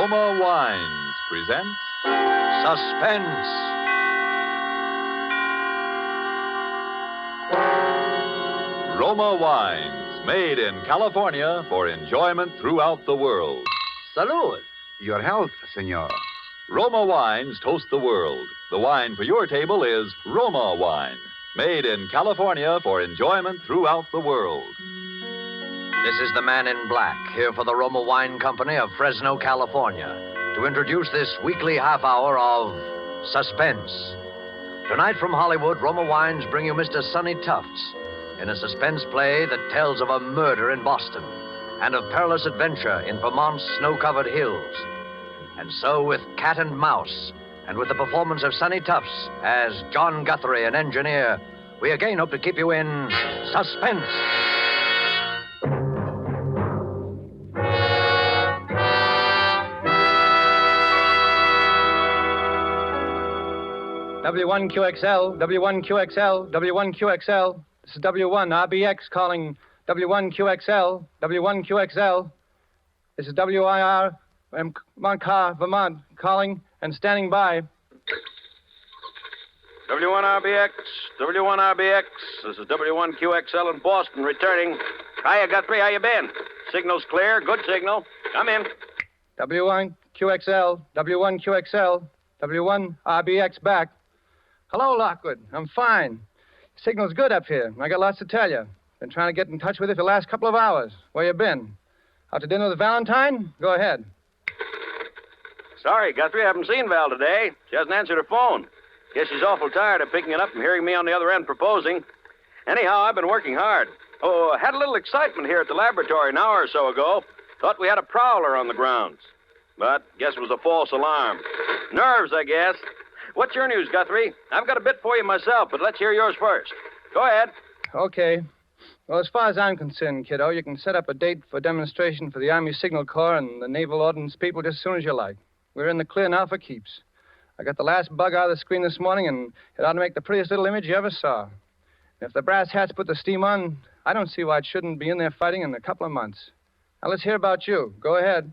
Roma Wines presents Suspense. Roma Wines, made in California for enjoyment throughout the world. Salud. Your health, senor. Roma Wines toast the world. The wine for your table is Roma Wine, made in California for enjoyment throughout the world. This is the man in black, here for the Roma Wine Company of Fresno, California, to introduce this weekly half hour of Suspense. Tonight from Hollywood, Roma Wines bring you Mr. Sonny Tufts in a suspense play that tells of a murder in Boston and of perilous adventure in Vermont's snow-covered hills. And so with Cat and Mouse, and with the performance of Sonny Tufts as John Guthrie, an engineer, we again hope to keep you in suspense. W1QXL, W1QXL, W1QXL. This is W1RBX calling W1QXL, W1QXL. This is WIR, Montcar, Vermont, calling and standing by. W1RBX, W1RBX. This is W1QXL in Boston, returning. Hiya, Guthrie, how you been? Signal's clear, good signal. Come in. W1QXL, W1QXL, W1RBX back. Hello, Lockwood. I'm fine. Signal's good up here. I got lots to tell you. Been trying to get in touch with you for the last couple of hours. Where you been? Out to dinner with Valentine? Go ahead. Sorry, Guthrie, I haven't seen Val today. She hasn't answered her phone. Guess she's awful tired of picking it up and hearing me on the other end proposing. Anyhow, I've been working hard. Oh, had a little excitement here at the laboratory an hour or so ago. Thought we had a prowler on the grounds. But guess it was a false alarm. Nerves, I guess. What's your news, Guthrie? I've got a bit for you myself, but let's hear yours first. Go ahead. Okay. Well, as far as I'm concerned, kiddo, you can set up a date for demonstration for the Army Signal Corps and the Naval Ordnance people just as soon as you like. We're in the clear now for keeps. I got the last bug out of the screen this morning, and it ought to make the prettiest little image you ever saw. And if the brass hats put the steam on, I don't see why it shouldn't be in there fighting in a couple of months. Now, let's hear about you. Go ahead.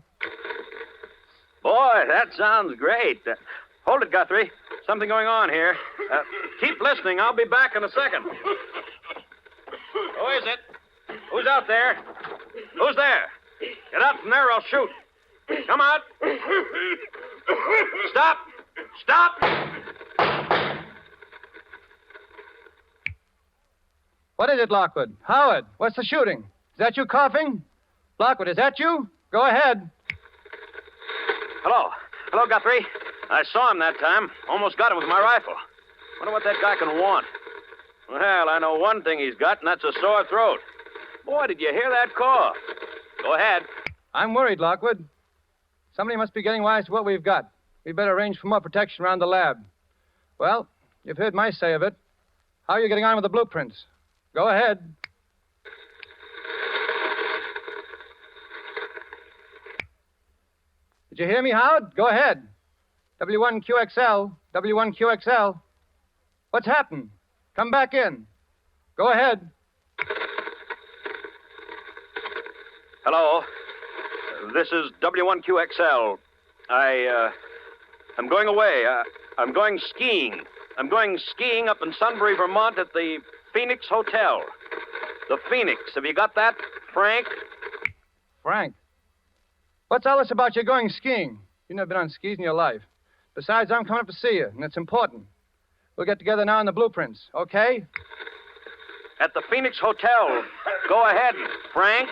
Boy, that sounds great. Hold it, Guthrie. Something going on here. Keep listening. I'll be back in a second. Who is it? Who's out there? Who's there? Get out from there or I'll shoot. Come out. Stop. Stop. What is it, Lockwood? Howard, what's the shooting? Is that you coughing? Lockwood, is that you? Go ahead. Hello. Hello, Guthrie. I saw him that time. Almost got him with my rifle. Wonder what that guy can want. Well, I know one thing he's got, and that's a sore throat. Boy, did you hear that cough? Go ahead. I'm worried, Lockwood. Somebody must be getting wise to what we've got. We'd better arrange for more protection around the lab. Well, you've heard my say of it. How are you getting on with the blueprints? Go ahead. Did you hear me, Howard? Go ahead. W1QXL, W1QXL. What's happened? Come back in. Go ahead. Hello. This is W1QXL. I'm going away. I'm going skiing. I'm going skiing up in Sunbury, Vermont at the Phoenix Hotel. The Phoenix. Have you got that, Frank? Frank? What's all this about you going skiing? You've never been on skis in your life. Besides, I'm coming up to see you, and it's important. We'll get together now on the blueprints, okay? At the Phoenix Hotel. Go ahead, Frank.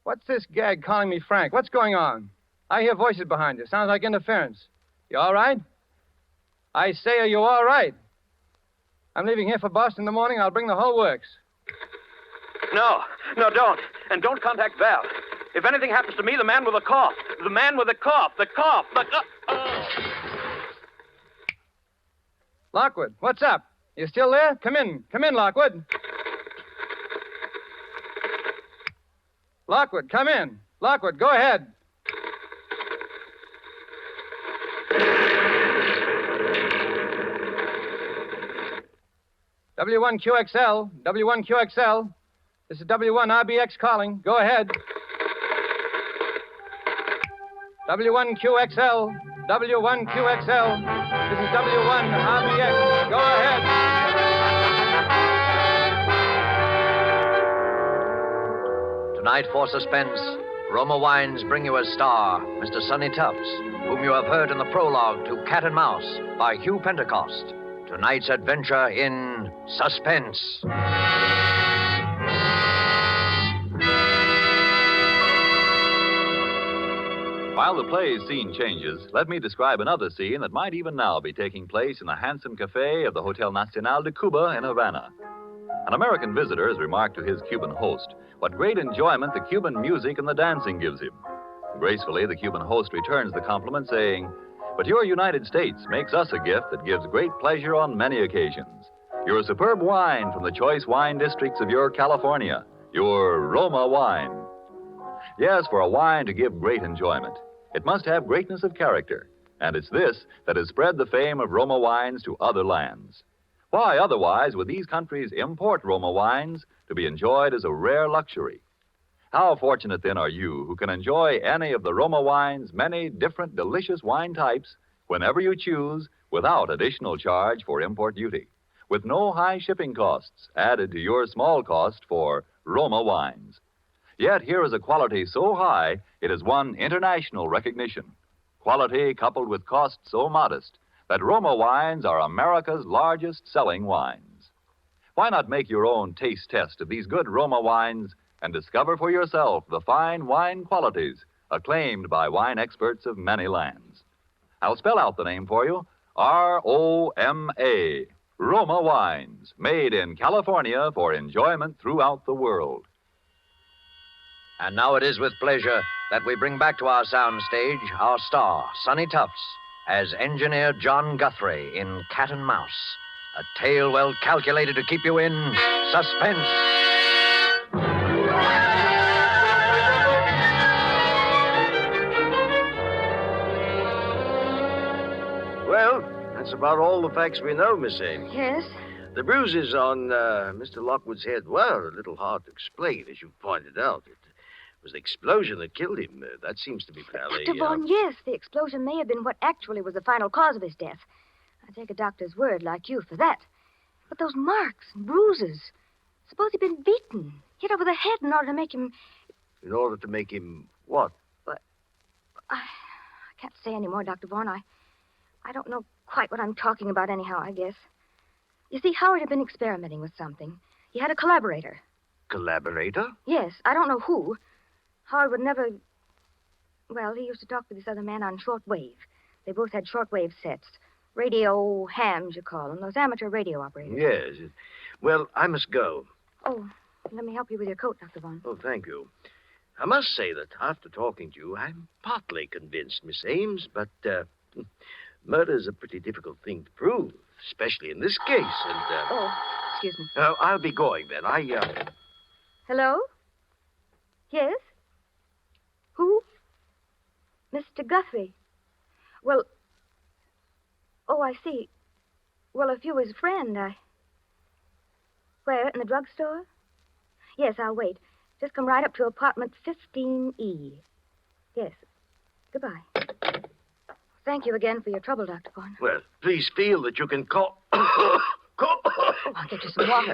What's this gag calling me Frank? What's going on? I hear voices behind you. Sounds like interference. You all right? I say, are you all right? I'm leaving here for Boston in the morning. I'll bring the whole works. No, don't. And don't contact Val. If anything happens to me, the man with the cough. The man with the cough. The cough. Lockwood, what's up? You still there? Come in, Lockwood. Lockwood, come in. Lockwood, go ahead. W1QXL, W1QXL. This is W1RBX calling. Go ahead. W1QXL. W1QXL. This is W1RBX. Go ahead. Tonight for Suspense, Roma Wines bring you as star Mr. Sonny Tufts, whom you have heard in the prologue to Cat and Mouse by Hugh Pentecost. Tonight's adventure in Suspense. While the play's scene changes, let me describe another scene that might even now be taking place in the handsome cafe of the Hotel Nacional de Cuba in Havana. An American visitor has remarked to his Cuban host what great enjoyment the Cuban music and the dancing gives him. Gracefully, the Cuban host returns the compliment, saying, "But your United States makes us a gift that gives great pleasure on many occasions. Your superb wine from the choice wine districts of your California, your Roma wine." Yes, for a wine to give great enjoyment, it must have greatness of character, and it's this that has spread the fame of Roma wines to other lands. Why, otherwise, would these countries import Roma wines to be enjoyed as a rare luxury? How fortunate, then, are you who can enjoy any of the Roma wine's many different delicious wine types whenever you choose without additional charge for import duty, with no high shipping costs added to your small cost for Roma wines. Yet here is a quality so high it has won international recognition. Quality coupled with cost so modest that Roma wines are America's largest selling wines. Why not make your own taste test of these good Roma wines and discover for yourself the fine wine qualities acclaimed by wine experts of many lands? I'll spell out the name for you. R-O-M-A. Roma wines, made in California for enjoyment throughout the world. And now it is with pleasure that we bring back to our soundstage our star, Sonny Tufts, as engineer John Guthrie in Cat and Mouse, a tale well calculated to keep you in suspense. Well, that's about all the facts we know, Miss Ames. Yes? The bruises on Mr. Lockwood's head were a little hard to explain, as you pointed out. It was the explosion that killed him. That seems to be fairly... Dr. Vaughn, yes, the explosion may have been what actually was the final cause of his death. I take a doctor's word like you for that. But those marks and bruises, suppose he'd been beaten, hit over the head in order to make him... In order to make him what? But I can't say any more, Dr. Vaughn. I don't know quite what I'm talking about anyhow, I guess. You see, Howard had been experimenting with something. He had a collaborator. Collaborator? Yes, I don't know who. Howard would never... Well, he used to talk to this other man on shortwave. They both had shortwave sets. Radio hams, you call them. Those amateur radio operators. Yes. Well, I must go. Oh, let me help you with your coat, Dr. Vaughn. Oh, thank you. I must say that after talking to you, I'm partly convinced, Miss Ames, but murder's a pretty difficult thing to prove, especially in this case, and... Oh, excuse me. I'll be going, then. Hello? Yes? Who? Mr. Guthrie. Well... Oh, I see. Well, if you was a friend, Where, in the drugstore? Yes, I'll wait. Just come right up to apartment 15E. Yes. Goodbye. Thank you again for your trouble, Dr. Vaughn. Well, please feel that you can call... Call... Oh, I'll get you some water.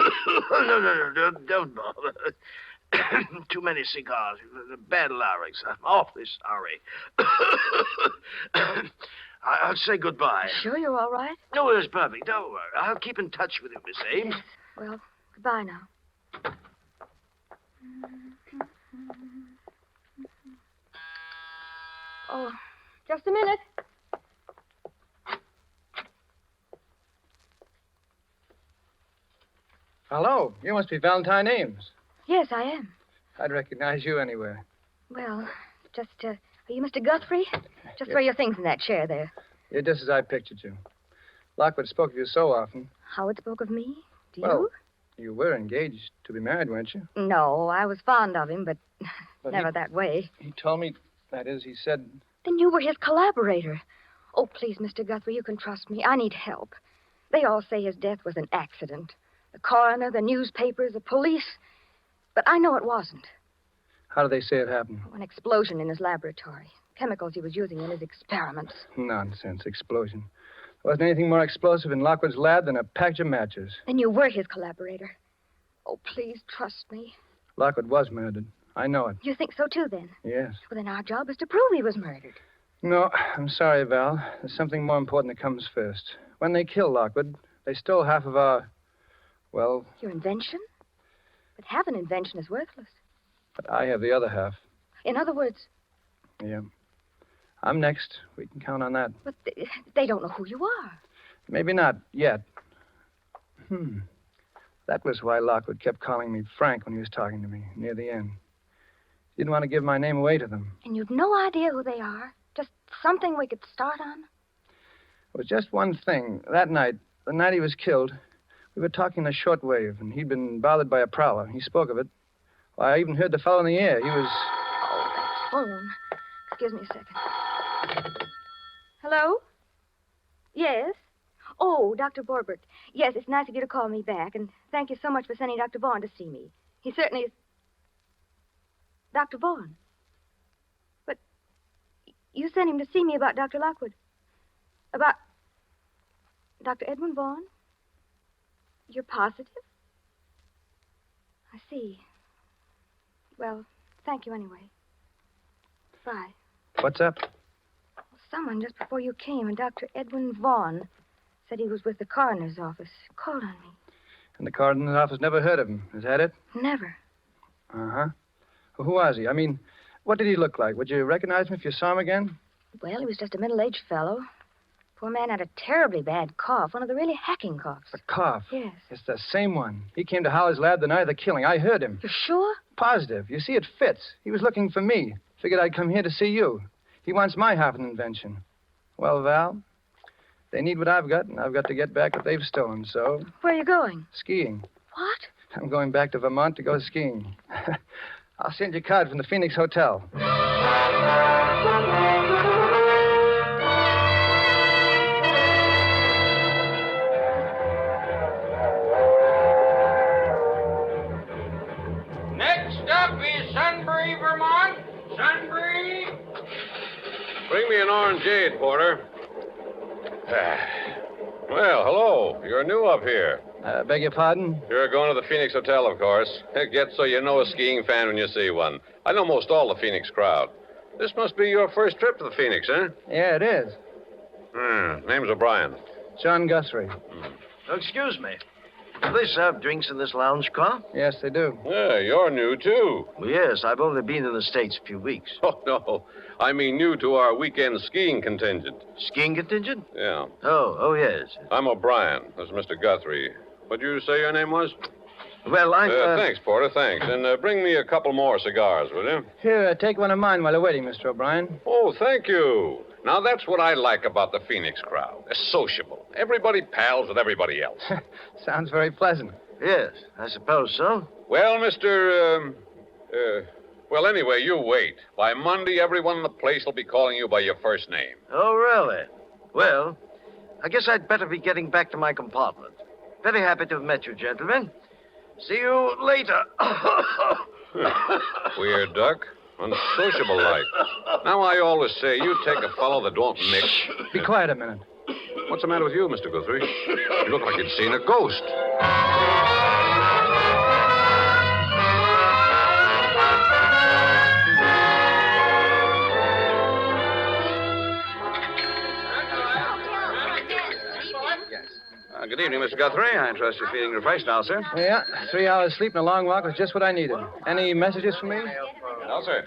No, don't bother. Too many cigars. Bad larynx. I'm awfully sorry. I'll say goodbye. Sure you're all right? No, it's perfect. Don't worry. I'll keep in touch with you, Miss Ames. Yes. Well, goodbye now. Oh, just a minute. Hello. You must be Valentine Ames. Yes, I am. I'd recognize you anywhere. Well, just, are you Mr. Guthrie? Just throw your things in that chair there. You're just as I pictured you. Lockwood spoke of you so often. Howard spoke of me? Do you? Well, you were engaged to be married, weren't you? No, I was fond of him, but never he- that way. He told me, that is, he said... Then you were his collaborator. Oh, please, Mr. Guthrie, you can trust me. I need help. They all say his death was an accident. The coroner, the newspapers, the police. But I know it wasn't. How do they say it happened? An explosion in his laboratory. chemicals he was using in his experiments. Nonsense. Explosion. There wasn't anything more explosive in Lockwood's lab than a package of matches. Then you were his collaborator. Oh, please trust me. Lockwood was murdered. I know it. You think so, too, then? Yes. Well, then our job is to prove he was murdered. No, I'm sorry, Val. There's something more important that comes first. When they killed Lockwood, they stole half of our, well... Your invention? But half an invention is worthless. But I have the other half. In other words... Yeah. I'm next. We can count on that. But they don't know who you are. Maybe not yet. That was why Lockwood kept calling me Frank when he was talking to me near the end. He didn't want to give my name away to them. And you've no idea who they are? Just something we could start on? It was just one thing. That night, the night he was killed, we were talking the shortwave, and he'd been bothered by a prowler. He spoke of it. Why, I even heard the fellow in the air. He was... Oh, that phone. Excuse me a second. Hello? Yes? Oh, Dr. Borbert. Yes, it's nice of you to call me back, and thank you so much for sending Dr. Vaughn to see me. He certainly is... Dr. Vaughn? But you sent him to see me about Dr. Lockwood. About Dr. Edwin Vaughn? You're positive? I see. Well, thank you anyway. Bye. What's up? Someone just before you came, and Dr. Edwin Vaughn said he was with the coroner's office. Called on me. And the coroner's office never heard of him. Is that it? Never. Uh-huh. Well, who was he? I mean, what did he look like? Would you recognize him if you saw him again? Well, he was just a middle-aged fellow. Poor man had a terribly bad cough, one of the really hacking coughs. A cough? Yes. It's the same one. He came to Howard's lab the night of the killing. I heard him. You're sure? Positive. You see, it fits. He was looking for me. Figured I'd come here to see you. He wants my half an invention. Well, Val, they need what I've got, and I've got to get back what they've stolen, so... Where are you going? Skiing. What? I'm going back to Vermont to go skiing. I'll send you a card from the Phoenix Hotel. Next up is Sunbury, Vermont. Sunbury. Bring me an orangeade, Porter. Well, hello. You're new up here. Beg your pardon? You're going to the Phoenix Hotel, of course. Get so you know a skiing fan when you see one. I know most all the Phoenix crowd. This must be your first trip to the Phoenix, huh? Yeah, it is. Name's O'Brien. John Guthrie. Oh, excuse me. Do they serve drinks in this lounge car? Yes, they do. Yeah, you're new, too. Well, yes, I've only been in the States a few weeks. Oh, no. I mean new to our weekend skiing contingent. Skiing contingent? Yeah. Oh, yes. I'm O'Brien. This is Mr. Guthrie. What'd you say your name was? Well, I'm... Thanks, Porter, thanks. And bring me a couple more cigars, will you? Here, take one of mine while you're waiting, Mr. O'Brien. Oh, thank you. Now, that's what I like about the Phoenix crowd. They're sociable. Everybody pals with everybody else. Sounds very pleasant. Yes, I suppose so. Well, well, anyway, you wait. By Monday, everyone in the place will be calling you by your first name. Oh, really? Well, I guess I'd better be getting back to my compartment. Very happy to have met you, gentlemen. See you later. Weird duck. Unsociable like. Now, I always say, you take a fellow that don't mix. Be quiet a minute. What's the matter with you, Mr. Guthrie? You look like you'd seen a ghost. Good evening, Mr. Guthrie. I trust you're feeling refreshed now, sir. Yeah, 3 hours sleep and a long walk was just what I needed. Any messages for me? No, sir.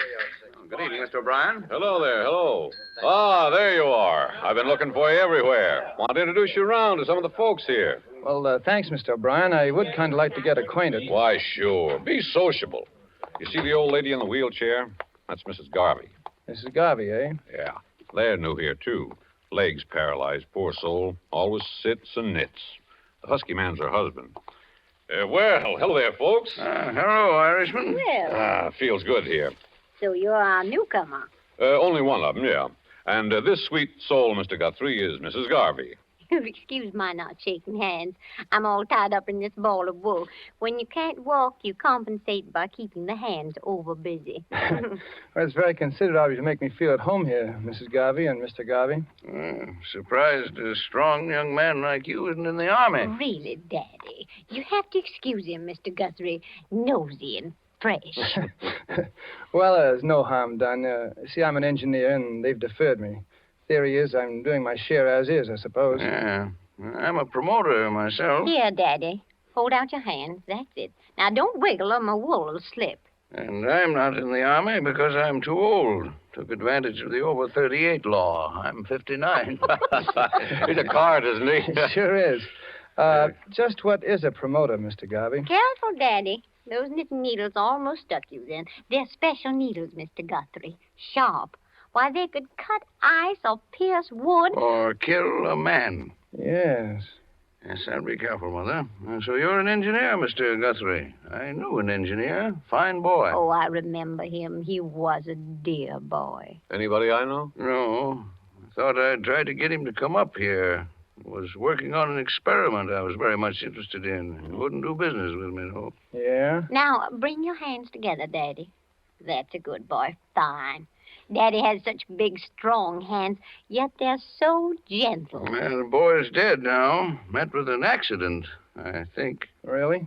Good evening, Mr. O'Brien. Hello there, hello. Ah, there you are. I've been looking for you everywhere. Want to introduce you around to some of the folks here. Well, thanks, Mr. O'Brien. I would kind of like to get acquainted. Why, sure. Be sociable. You see the old lady in the wheelchair? That's Mrs. Garvey. Mrs. Garvey, eh? Yeah. They're new here, too. Legs paralyzed, poor soul. Always sits and knits. The husky man's her husband. Well, hello there, folks. Hello, Irishman. Well, Feels good here. so you're our newcomer. Only one of them, yeah. And this sweet soul, Mr. Guthrie, is Mrs. Garvey. Excuse my not shaking hands. I'm all tied up in this ball of wool. When you can't walk, you compensate by keeping the hands over busy. Well, it's very considerate of you to make me feel at home here, Mrs. Garvey and Mr. Garvey. Surprised a strong young man like you isn't in the army. Really, Daddy, you have to excuse him, Mr. Guthrie. Nosy and fresh. Well, there's no harm done. See, I'm an engineer, and they've deferred me. Theory is I'm doing my share as is, I suppose. Yeah. I'm a promoter myself. Here, Daddy. Hold out your hands. That's it. Now, don't wiggle or my wool will slip. And I'm not in the army because I'm too old. Took advantage of the over 38 law. I'm 59. He's a card, isn't he? Sure is. Just what is a promoter, Mr. Garvey? Careful, Daddy. Those knitting needles almost stuck you then. They're special needles, Mr. Guthrie. Sharp. Why, they could cut ice or pierce wood. Or kill a man. Yes. Yes, I'll be careful, Mother. So you're an engineer, Mr. Guthrie. I knew an engineer. Fine boy. Oh, I remember him. He was a dear boy. Anybody I know? No. I thought I'd try to get him to come up here. Was working on an experiment I was very much interested in. He wouldn't do business with me, no. Yeah? Now, bring your hands together, Daddy. That's a good boy. Fine. Daddy has such big, strong hands, yet they're so gentle. Well, the boy's dead now. Met with an accident, I think. Really?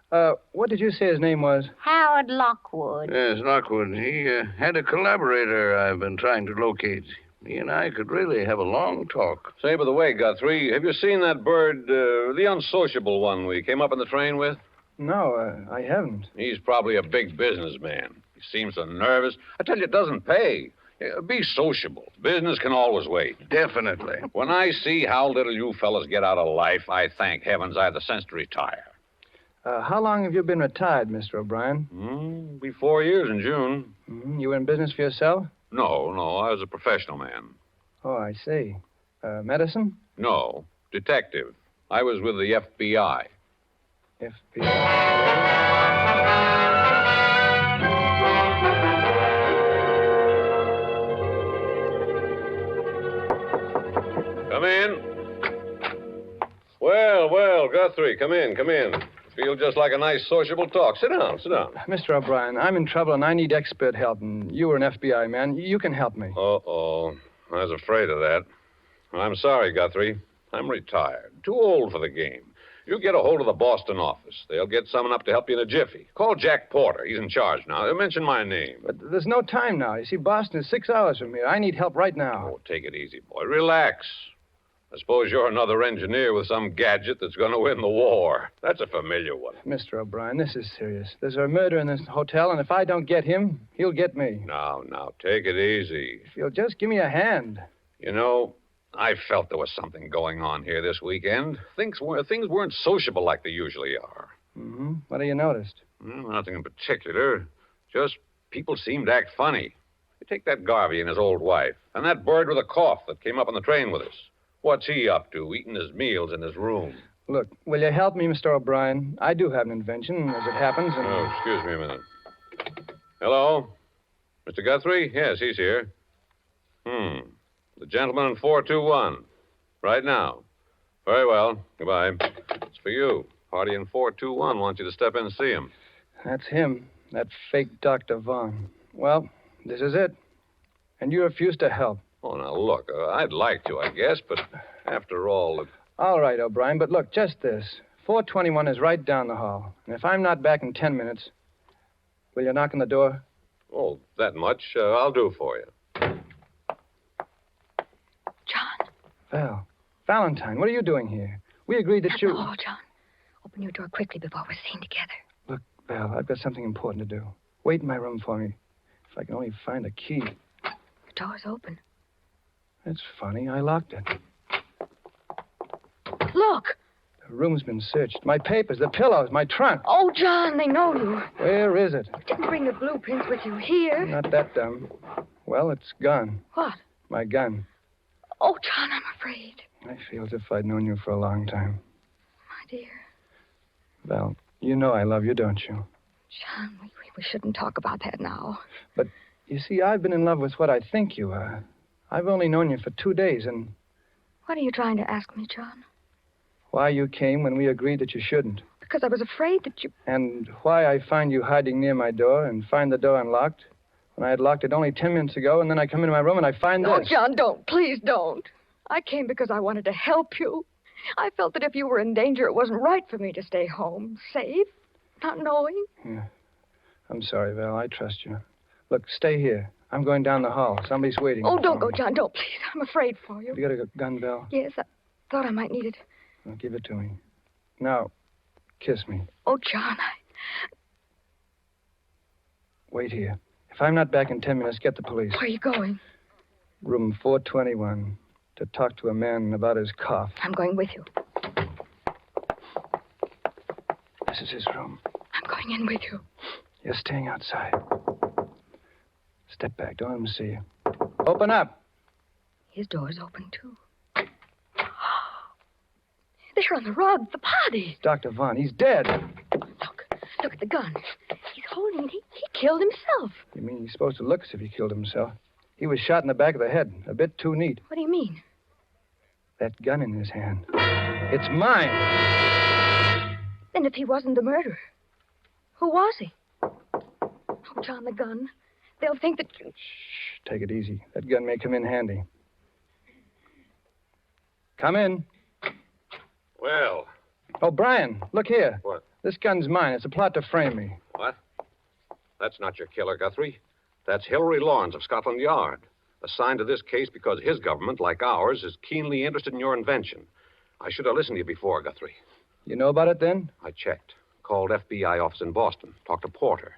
What did you say his name was? Howard Lockwood. Yes, Lockwood. He had a collaborator I've been trying to locate. He and I could really have a long talk. Say, by the way, Guthrie, have you seen that bird, the unsociable one we came up in the train with? No, I haven't. He's probably a big businessman. He seems so nervous. I tell you, it doesn't pay. Be sociable. Business can always wait. Definitely. When I see how little you fellas get out of life, I thank heavens I have the sense to retire. How long have you been retired, Mr. O'Brien? Be 4 years in June. You were in business for yourself? No, I was a professional man. Oh, I see. Medicine? No, detective. I was with the FBI. FBI. Come in. Well, Guthrie, come in. Feel just like a nice sociable talk. Sit down. Mr. O'Brien, I'm in trouble and I need expert help, and you were an FBI man. You can help me. Uh-oh. I was afraid of that. I'm sorry, Guthrie. I'm retired. Too old for the game. You get a hold of the Boston office. They'll get someone up to help you in a jiffy. Call Jack Porter. He's in charge now. They'll mention my name. But there's no time now. You see, Boston is 6 hours from here. I need help right now. Oh, take it easy, boy. Relax. I suppose you're another engineer with some gadget that's going to win the war. That's a familiar one. Mr. O'Brien, this is serious. There's a murder in this hotel, and if I don't get him, he'll get me. Now, take it easy. If you'll just give me a hand. You know, I felt there was something going on here this weekend. Things weren't sociable like they usually are. What have you noticed? Well, nothing in particular. Just people seemed to act funny. You take that Garvey and his old wife, and that bird with a cough that came up on the train with us. What's he up to, eating his meals in his room? Look, will you help me, Mr. O'Brien? I do have an invention, as it happens, and... Oh, excuse me a minute. Hello? Mr. Guthrie? Yes, he's here. The gentleman in 421. Right now. Very well. Goodbye. It's for you. Party in 421 wants you to step in and see him. That's him. That fake Dr. Vaughn. Well, this is it. And you refuse to help. Oh, now, look, I'd like to, I guess, but after all... All right, O'Brien, but look, just this. 421 is right down the hall. And if I'm not back in 10 minutes, will you knock on the door? Oh, that much? I'll do for you. John. Val. Valentine, what are you doing here? We agreed that you... Oh, John. Open your door quickly before we're seen together. Look, Val, I've got something important to do. Wait in my room for me. If I can only find a key. The door's open. That's funny. I locked it. Look! The room's been searched. My papers, the pillows, my trunk. Oh, John, they know you. Where is it? You didn't bring the blueprints with you here. Not that dumb. Well, it's gone. What? My gun. Oh, John, I'm afraid. I feel as if I'd known you for a long time. My dear. Val, you know I love you, don't you? John, we shouldn't talk about that now. But, you see, I've been in love with what I think you are. I've only known you for 2 days, and What are you trying to ask me, John? Why you came when we agreed that you shouldn't. Because I was afraid that you... And why I find you hiding near my door and find the door unlocked when I had locked it only 10 minutes ago, and then I come into my room and I find No, this. John, don't. Please don't. I came because I wanted to help you. I felt that if you were in danger, it wasn't right for me to stay home, safe, not knowing. Yeah. I'm sorry, Val. I trust you. Look, stay here. I'm going down the hall. Somebody's waiting. Oh, don't for go, me. John. Don't, please. I'm afraid for you. You got a gun, Val? Yes, I thought I might need it. Well, give it to me. Now, kiss me. Oh, John, Wait here. If I'm not back in 10 minutes, get the police. Where are you going? Room 421 to talk to a man about his cough. I'm going with you. This is his room. I'm going in with you. You're staying outside. Step back. Don't let him see you. Open up. His door's open, too. They're on the rug. The body. Dr. Vaughn. He's dead. Look at the gun. He's holding it. He killed himself. You mean he's supposed to look as if he killed himself? He was shot in the back of the head. A bit too neat. What do you mean? That gun in his hand. It's mine. Then if he wasn't the murderer, who was he? Oh, John, the gun. They'll think that you... Shh. Take it easy. That gun may come in handy. Come in. Well. Oh, Brian, look here. What? This gun's mine. It's a plot to frame me. What? That's not your killer, Guthrie. That's Hilary Lawrence of Scotland Yard, assigned to this case because his government, like ours, is keenly interested in your invention. I should have listened to you before, Guthrie. You know about it then? I checked. Called FBI office in Boston. Talked to Porter.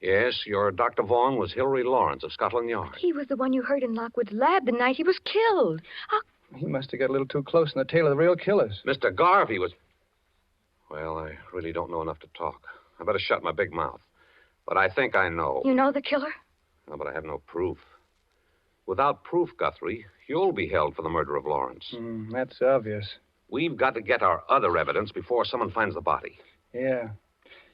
Yes, your Dr. Vaughan was Hilary Lawrence of Scotland Yard. He was the one you heard in Lockwood's lab the night he was killed. He must have got a little too close in the tail of the real killers. Mr. Garvey was... Well, I really don't know enough to talk. I better shut my big mouth. But I think I know. You know the killer? No, but I have no proof. Without proof, Guthrie, you'll be held for the murder of Lawrence. That's obvious. We've got to get our other evidence before someone finds the body. Yeah.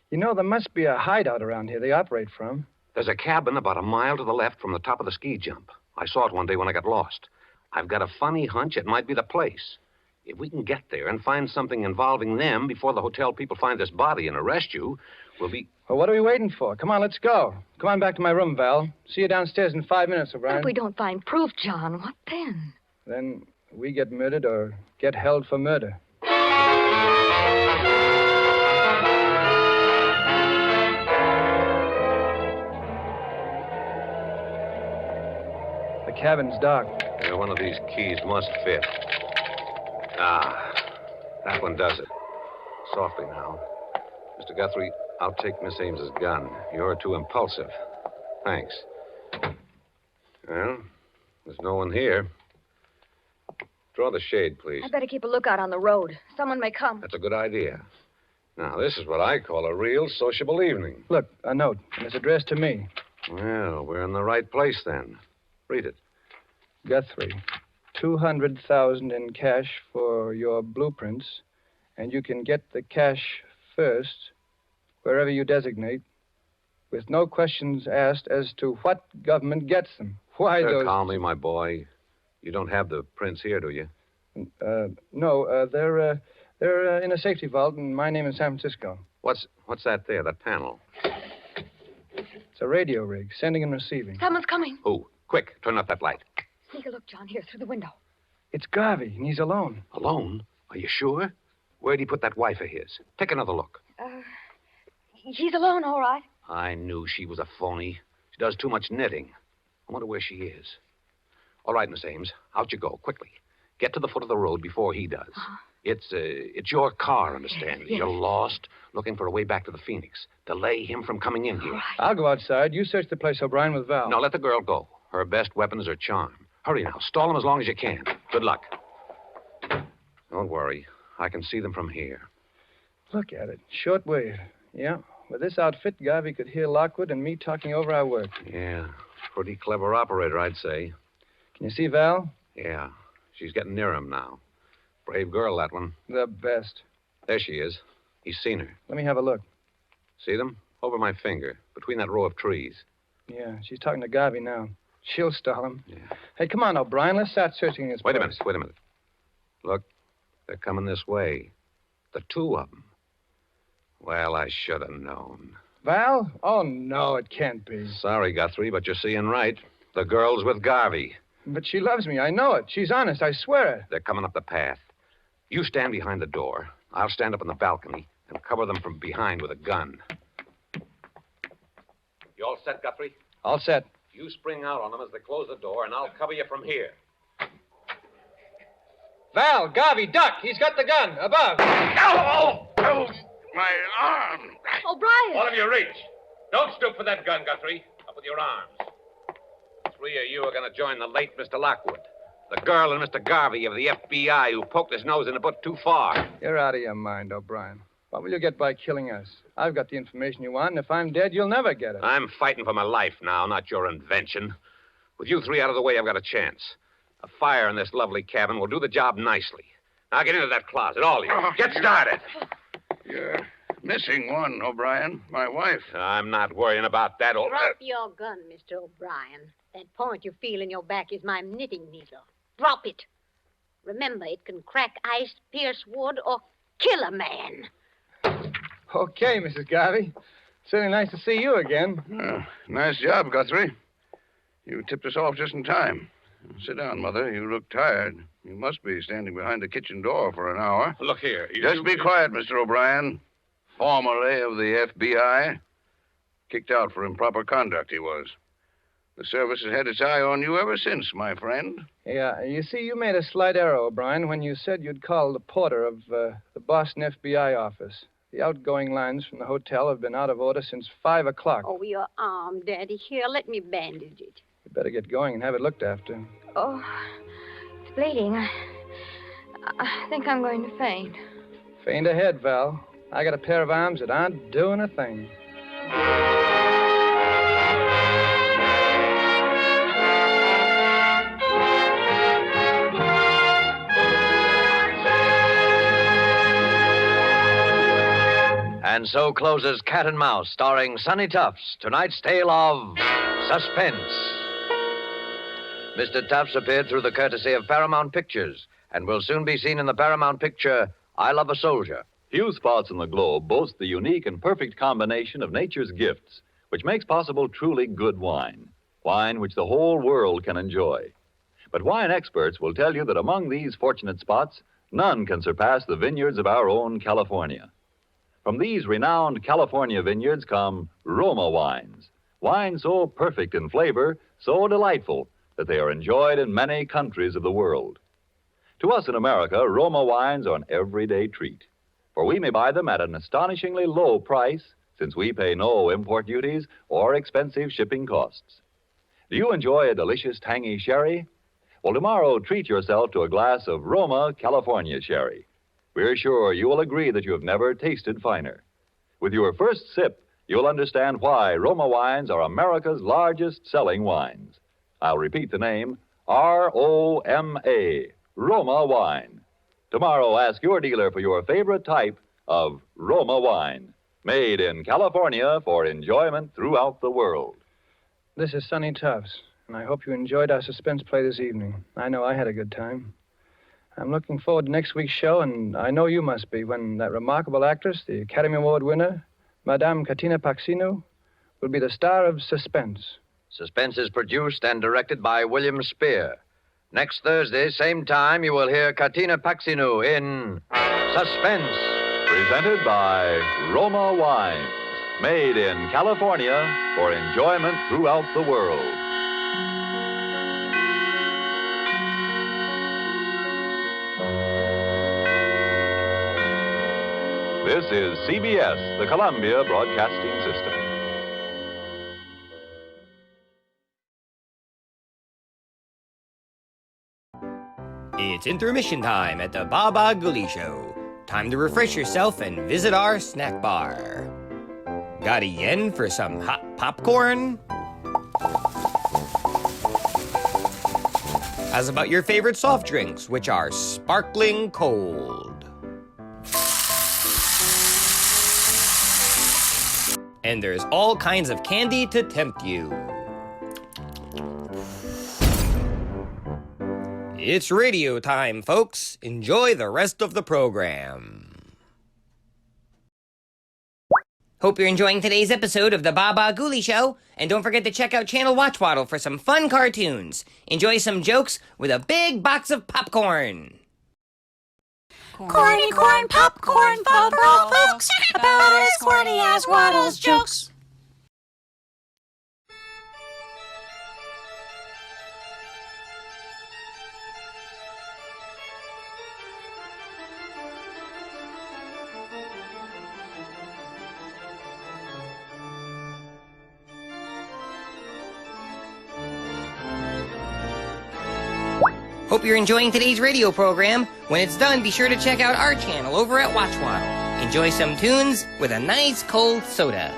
You know, there must be a hideout around here they operate from. There's a cabin about a mile to the left from the top of the ski jump. I saw it one day when I got lost. I've got a funny hunch it might be the place. If we can get there and find something involving them before the hotel people find this body and arrest you, we'll be... Well, what are we waiting for? Come on, let's go. Come on back to my room, Val. See you downstairs in 5 minutes, O'Brien. But if we don't find proof, John, what then? Then we get murdered or get held for murder. The cabin's dark. Yeah, one of these keys must fit. Ah, that one does it. Softly now. Mr. Guthrie, I'll take Miss Ames's gun. You're too impulsive. Thanks. Well, there's no one here. Draw the shade, please. I better keep a lookout on the road. Someone may come. That's a good idea. Now, this is what I call a real sociable evening. Look, a note. And it's addressed to me. Well, we're in the right place then. Read it. Guthrie, 200,000 in cash for your blueprints, and you can get the cash first, wherever you designate, with no questions asked as to what government gets them. Why those... Calmly, my boy. You don't have the prints here, do you? No, they're in a safety vault in my name in San Francisco. What's that there, that panel? It's a radio rig, sending and receiving. Someone's coming. Who? Quick, turn off that light. Sneak a look, John, here, through the window. It's Garvey, and he's alone. Alone? Are you sure? Where'd he put that wife of his? Take another look. He's alone, all right. I knew she was a phony. She does too much knitting. I wonder where she is. All right, Miss Ames, out you go, quickly. Get to the foot of the road before he does. Uh-huh. It's your car, understand me. Yes. You're lost, looking for a way back to the Phoenix. Delay him from coming in here. All right. I'll go outside. You search the place, O'Brien, with Val. No, let the girl go. Her best weapon is her charm. Hurry now. Stall them as long as you can. Good luck. Don't worry. I can see them from here. Look at it. Short wave. Yeah. With this outfit, Garvey could hear Lockwood and me talking over our work. Yeah. Pretty clever operator, I'd say. Can you see Val? Yeah. She's getting near him now. Brave girl, that one. The best. There she is. He's seen her. Let me have a look. See them? Over my finger, between that row of trees. Yeah, she's talking to Garvey now. She'll stall him. Yeah. Hey, come on, O'Brien. Let's start searching this Wait a place. minute. Look, they're coming this way. The two of them. Well, I should have known. Val? Oh, no, it can't be. Sorry, Guthrie, but you're seeing right. The girl's with Garvey. But she loves me. I know it. She's honest. I swear it. They're coming up the path. You stand behind the door. I'll stand up on the balcony and cover them from behind with a gun. You all set, Guthrie? All set. You spring out on them as they close the door, and I'll cover you from here. Val, Garvey, duck. He's got the gun. Above. Oh, my arm. O'Brien. All of you reach. Don't stoop for that gun, Guthrie. Up with your arms. 3 of you are going to join the late Mr. Lockwood. The girl and Mr. Garvey of the FBI who poked his nose in a bit too far. You're out of your mind, O'Brien. What will you get by killing us? I've got the information you want, and if I'm dead, you'll never get it. I'm fighting for my life now, not your invention. With you 3 out of the way, I've got a chance. A fire in this lovely cabin will do the job nicely. Now get into that closet, all of you. Get started. You're missing one, O'Brien. My wife. I'm not worrying about that. Drop your gun, Mr. O'Brien. That point you feel in your back is my knitting needle. Drop it. Remember, it can crack ice, pierce wood, or kill a man. Okay, Mrs. Garvey. Certainly nice to see you again. Nice job, Guthrie. You tipped us off just in time. Sit down, Mother. You look tired. You must be standing behind the kitchen door for an hour. Look here. Just be quiet, Mr. O'Brien. Formerly of the FBI. Kicked out for improper conduct, he was. The service has had its eye on you ever since, my friend. Yeah, you see, you made a slight error, O'Brien, when you said you'd call the porter of the Boston FBI office. The outgoing lines from the hotel have been out of order since 5 o'clock. Oh, your arm, Daddy. Here, let me bandage it. You better get going and have it looked after. Oh, it's bleeding. I think I'm going to faint. Faint ahead, Val. I got a pair of arms that aren't doing a thing. And so closes Cat and Mouse, starring Sonny Tufts, tonight's tale of suspense. Mr. Tufts appeared through the courtesy of Paramount Pictures and will soon be seen in the Paramount picture, I Love a Soldier. Few spots in the globe boast the unique and perfect combination of nature's gifts, which makes possible truly good wine. Wine which the whole world can enjoy. But wine experts will tell you that among these fortunate spots, none can surpass the vineyards of our own California. From these renowned California vineyards come Roma wines. Wines so perfect in flavor, so delightful, that they are enjoyed in many countries of the world. To us in America, Roma wines are an everyday treat, for we may buy them at an astonishingly low price, since we pay no import duties or expensive shipping costs. Do you enjoy a delicious tangy sherry? Well, tomorrow treat yourself to a glass of Roma California sherry. We're sure you will agree that you have never tasted finer. With your first sip, you'll understand why Roma wines are America's largest selling wines. I'll repeat the name, R-O-M-A, Roma wine. Tomorrow, ask your dealer for your favorite type of Roma wine, made in California for enjoyment throughout the world. This is Sonny Tufts, and I hope you enjoyed our suspense play this evening. I know I had a good time. I'm looking forward to next week's show, and I know you must be, when that remarkable actress, the Academy Award winner, Madame Katina Paxinu, will be the star of Suspense. Suspense is produced and directed by William Spear. Next Thursday, same time, you will hear Katina Paxinu in Suspense. Presented by Roma Wines, made in California for enjoyment throughout the world. This is CBS, the Columbia Broadcasting System. It's intermission time at the Baba Gully Show. Time to refresh yourself and visit our snack bar. Got a yen for some hot popcorn? How's about your favorite soft drinks, which are sparkling cold? And there's all kinds of candy to tempt you. It's radio time, folks. Enjoy the rest of the program. Hope you're enjoying today's episode of the Baba Ghoulie Show, and don't forget to check out Channel Watch Waddle for some fun cartoons. Enjoy some jokes with a big box of popcorn. Corny corn popcorn fun for all folks, about as corny as Waddle's jokes. Hope you're enjoying today's radio program. When it's done, be sure to check out our channel over at Watch Waddle. Enjoy some tunes with a nice cold soda.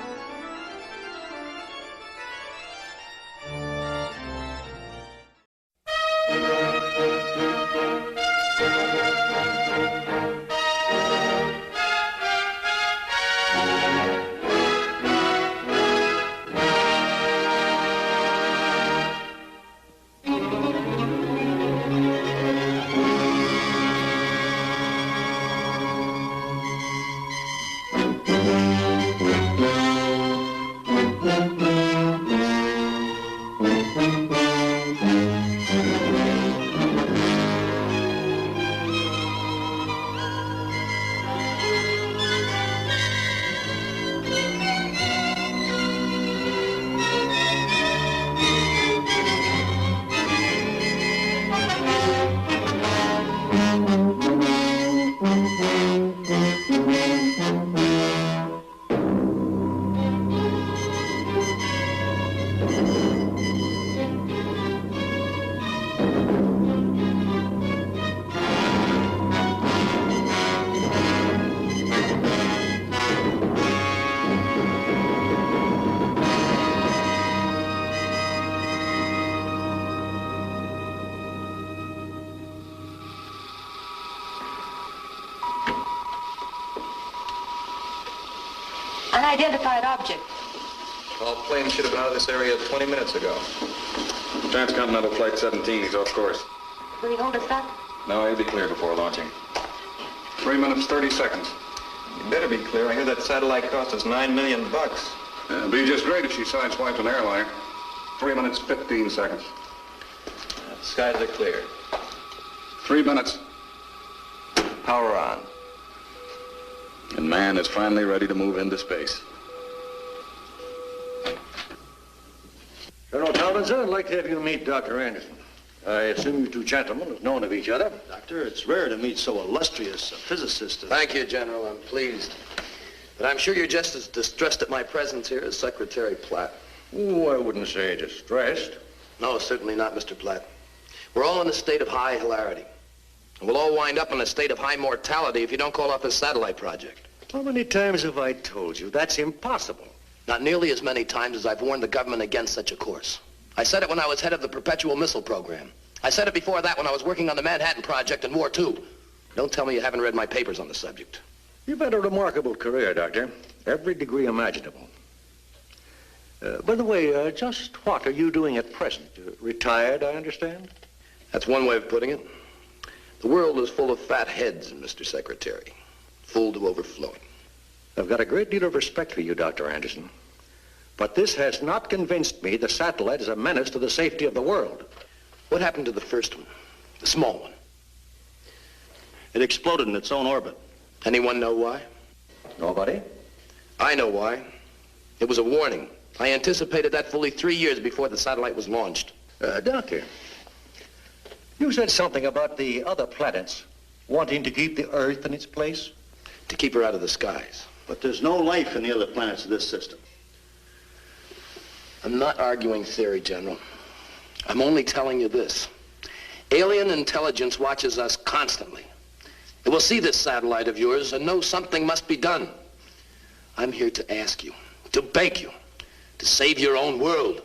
Unidentified object. All planes should have been out of this area 20 minutes ago. Transcontinental Flight 17, he's off course. Will he hold us up? No, he'll be clear before launching. 3 minutes, 30 seconds. You better be clear. I hear that satellite cost us $9 million. It'd be just great if she sideswiped an airliner. 3 minutes, 15 seconds. The skies are clear. 3 minutes. Power on. And man is finally ready to move into space. Colonel Townsend, I'd like to have you meet Dr. Anderson. I assume you two gentlemen have known of each other. Doctor, it's rare to meet so illustrious a physicist as... Thank you, General. I'm pleased. But I'm sure you're just as distressed at my presence here as Secretary Platt. Oh, I wouldn't say distressed. No, certainly not, Mr. Platt. We're all in a state of high hilarity. And we'll all wind up in a state of high mortality if you don't call off this satellite project. How many times have I told you? That's impossible. Not nearly as many times as I've warned the government against such a course. I said it when I was head of the perpetual missile program. I said it before that when I was working on the Manhattan Project in War II. Don't tell me you haven't read my papers on the subject. You've had a remarkable career, Doctor. Every degree imaginable. By the way, just what are you doing at present? Retired, I understand? That's one way of putting it. The world is full of fat heads, Mr. Secretary. Full to overflowing. I've got a great deal of respect for you, Dr. Anderson. But this has not convinced me the satellite is a menace to the safety of the world. What happened to the first one? The small one? It exploded in its own orbit. Anyone know why? Nobody? I know why. It was a warning. I anticipated that fully 3 years before the satellite was launched. Doctor, you said something about the other planets wanting to keep the Earth in its place? To keep her out of the skies. But there's no life in the other planets of this system. I'm not arguing theory, General. I'm only telling you this. Alien intelligence watches us constantly. It will see this satellite of yours and know something must be done. I'm here to ask you, to beg you, to save your own world.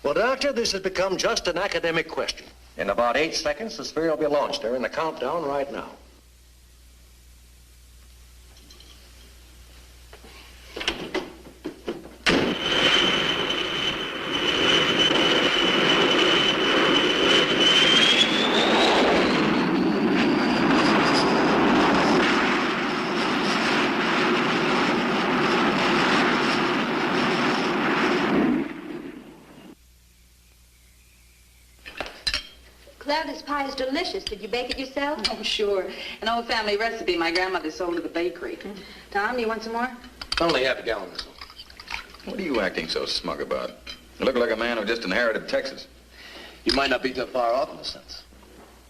Well, Doctor, this has become just an academic question. In about 8 seconds, the sphere will be launched. They're in the countdown right now. Well, this pie is delicious. Did you bake it yourself? Oh, sure. An old family recipe my grandmother sold at the bakery. Tom, do you want some more? Only half a gallon. What are you acting so smug about? You look like a man who just inherited Texas. You might not be too far off in a sense.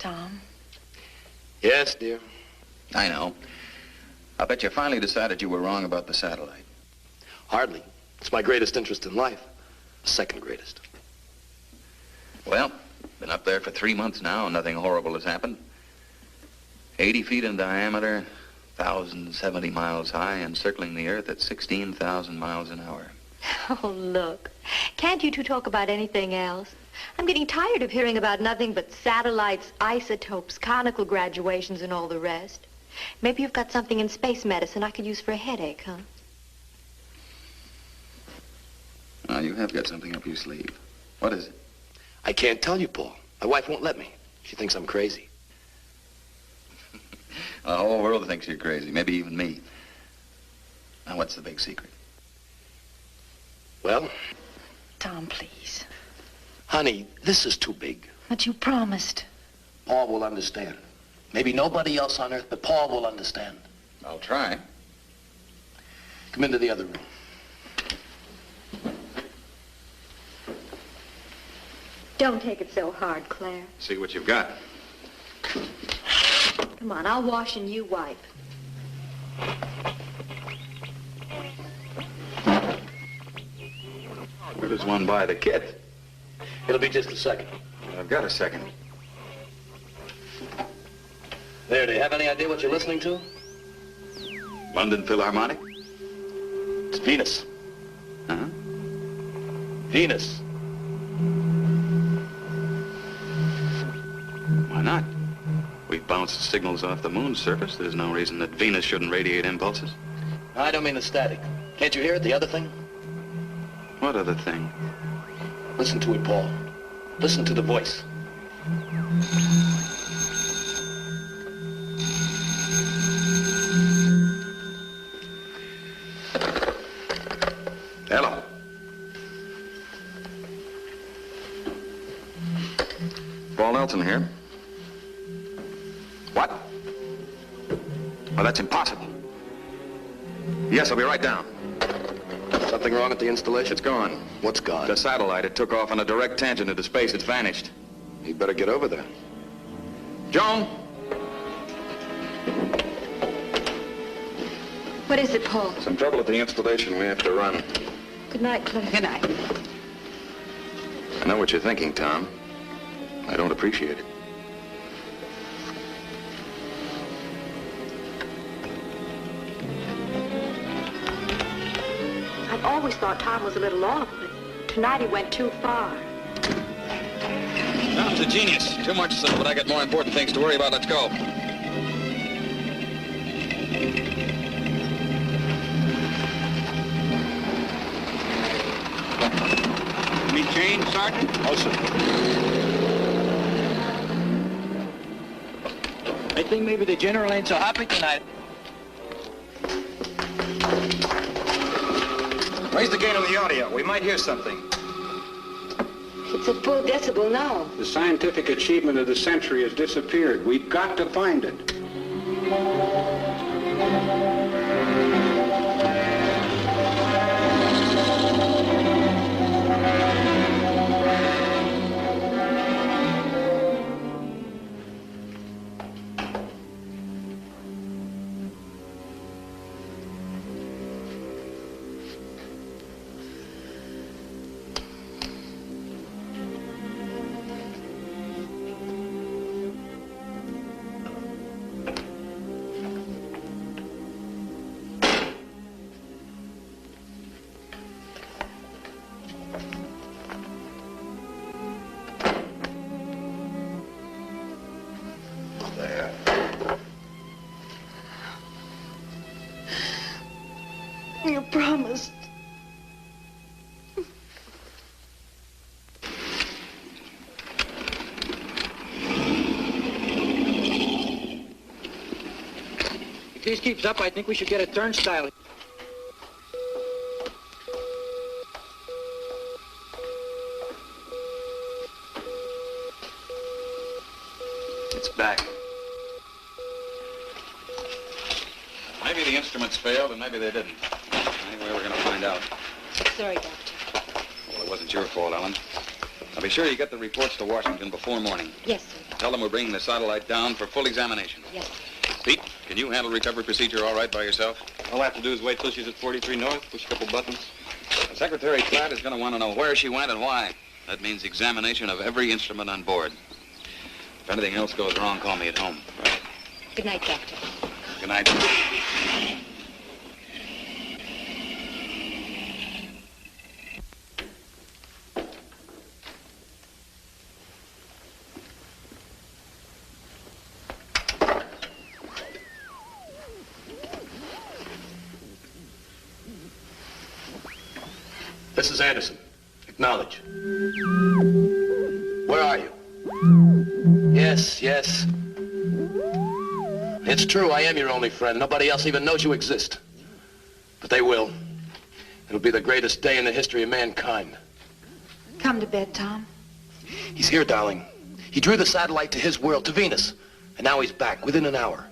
Tom? Yes, dear. I know. I bet you finally decided you were wrong about the satellite. Hardly. It's my greatest interest in life. The second greatest. Well, been up there for 3 months now, and nothing horrible has happened. 80 feet in diameter, 1,070 miles high, and circling the Earth at 16,000 miles an hour. Oh, look. Can't you two talk about anything else? I'm getting tired of hearing about nothing but satellites, isotopes, conical graduations, and all the rest. Maybe you've got something in space medicine I could use for a headache, huh? Oh, you have got something up your sleeve. What is it? I can't tell you, Paul. My wife won't let me. She thinks I'm crazy. The whole world thinks you're crazy, maybe even me. Now, what's the big secret? Well? Tom, please. Honey, this is too big. But you promised. Paul will understand. Maybe nobody else on Earth, but Paul will understand. I'll try. Come into the other room. Don't take it so hard, Claire. See what you've got. Come on, I'll wash and you wipe. Where does one buy the kit? It'll be just a second. I've got a second. There, do you have any idea what you're listening to? London Philharmonic? It's Venus. Huh? Venus. Why not? We've bounced signals off the moon's surface. There's no reason that Venus shouldn't radiate impulses. I don't mean the static. Can't you hear it, the other thing? What other thing? Listen to it, Paul. Listen to the voice. Hello. Paul Nelson here. What? Well, that's impossible. Yes, I'll be right down. Something wrong at the installation? It's gone. What's gone? The satellite. It took off on a direct tangent into space. It's vanished. You'd better get over there. Joan! What is it, Paul? Some trouble at the installation. We have to run. Good night, Claire. Good night. I know what you're thinking, Tom. I don't appreciate it. I've always thought Tom was a little off, but tonight he went too far. Tom's a genius. Too much so, but I got more important things to worry about. Let's go. Any change, Sergeant? Oh, sir. I think maybe the general ain't so happy tonight. Raise the gain on the audio. We might hear something. It's at full decibel now. The scientific achievement of the century has disappeared. We've got to find it. You promised. If this keeps up, I think we should get a turnstile. back. Maybe the instruments failed, and maybe they didn't. Anyway, we're going to find out. Sorry, Doctor. Well, it wasn't your fault, Ellen. Now, be sure you get the reports to Washington before morning. Yes, sir. Tell them we're bringing the satellite down for full examination. Yes, sir. Pete, can you handle recovery procedure all right by yourself? All I have to do is wait till she's at 43 North, push a couple buttons. Secretary Pratt is going to want to know where she went and why. That means examination of every instrument on board. If anything else goes wrong, call me at home. Right. Good night, Doctor. Good night. This is Anderson. Acknowledge. Where are you? Yes. It's true, I am your only friend. Nobody else even knows you exist. But they will. It'll be the greatest day in the history of mankind. Come to bed, Tom. He's here, darling. He drew the satellite to his world, to Venus. And now he's back, within an hour.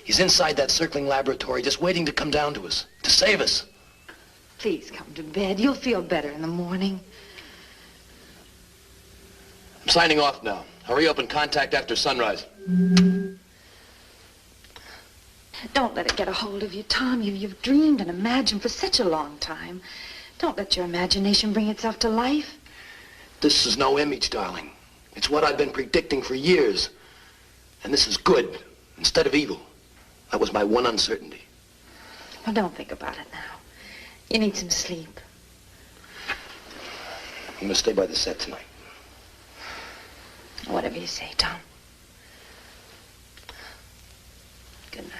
He's inside that circling laboratory, just waiting to come down to us, to save us. Please come to bed. You'll feel better in the morning. I'm signing off now. Hurry up and contact after sunrise. Don't let it get a hold of you, Tom. You've dreamed and imagined for such a long time. Don't let your imagination bring itself to life. This is no image, darling. It's what I've been predicting for years. And this is good instead of evil. That was my one uncertainty. Well, don't think about it now. You need some sleep. I'm going to stay by the set tonight. Whatever you say, Tom. Good night.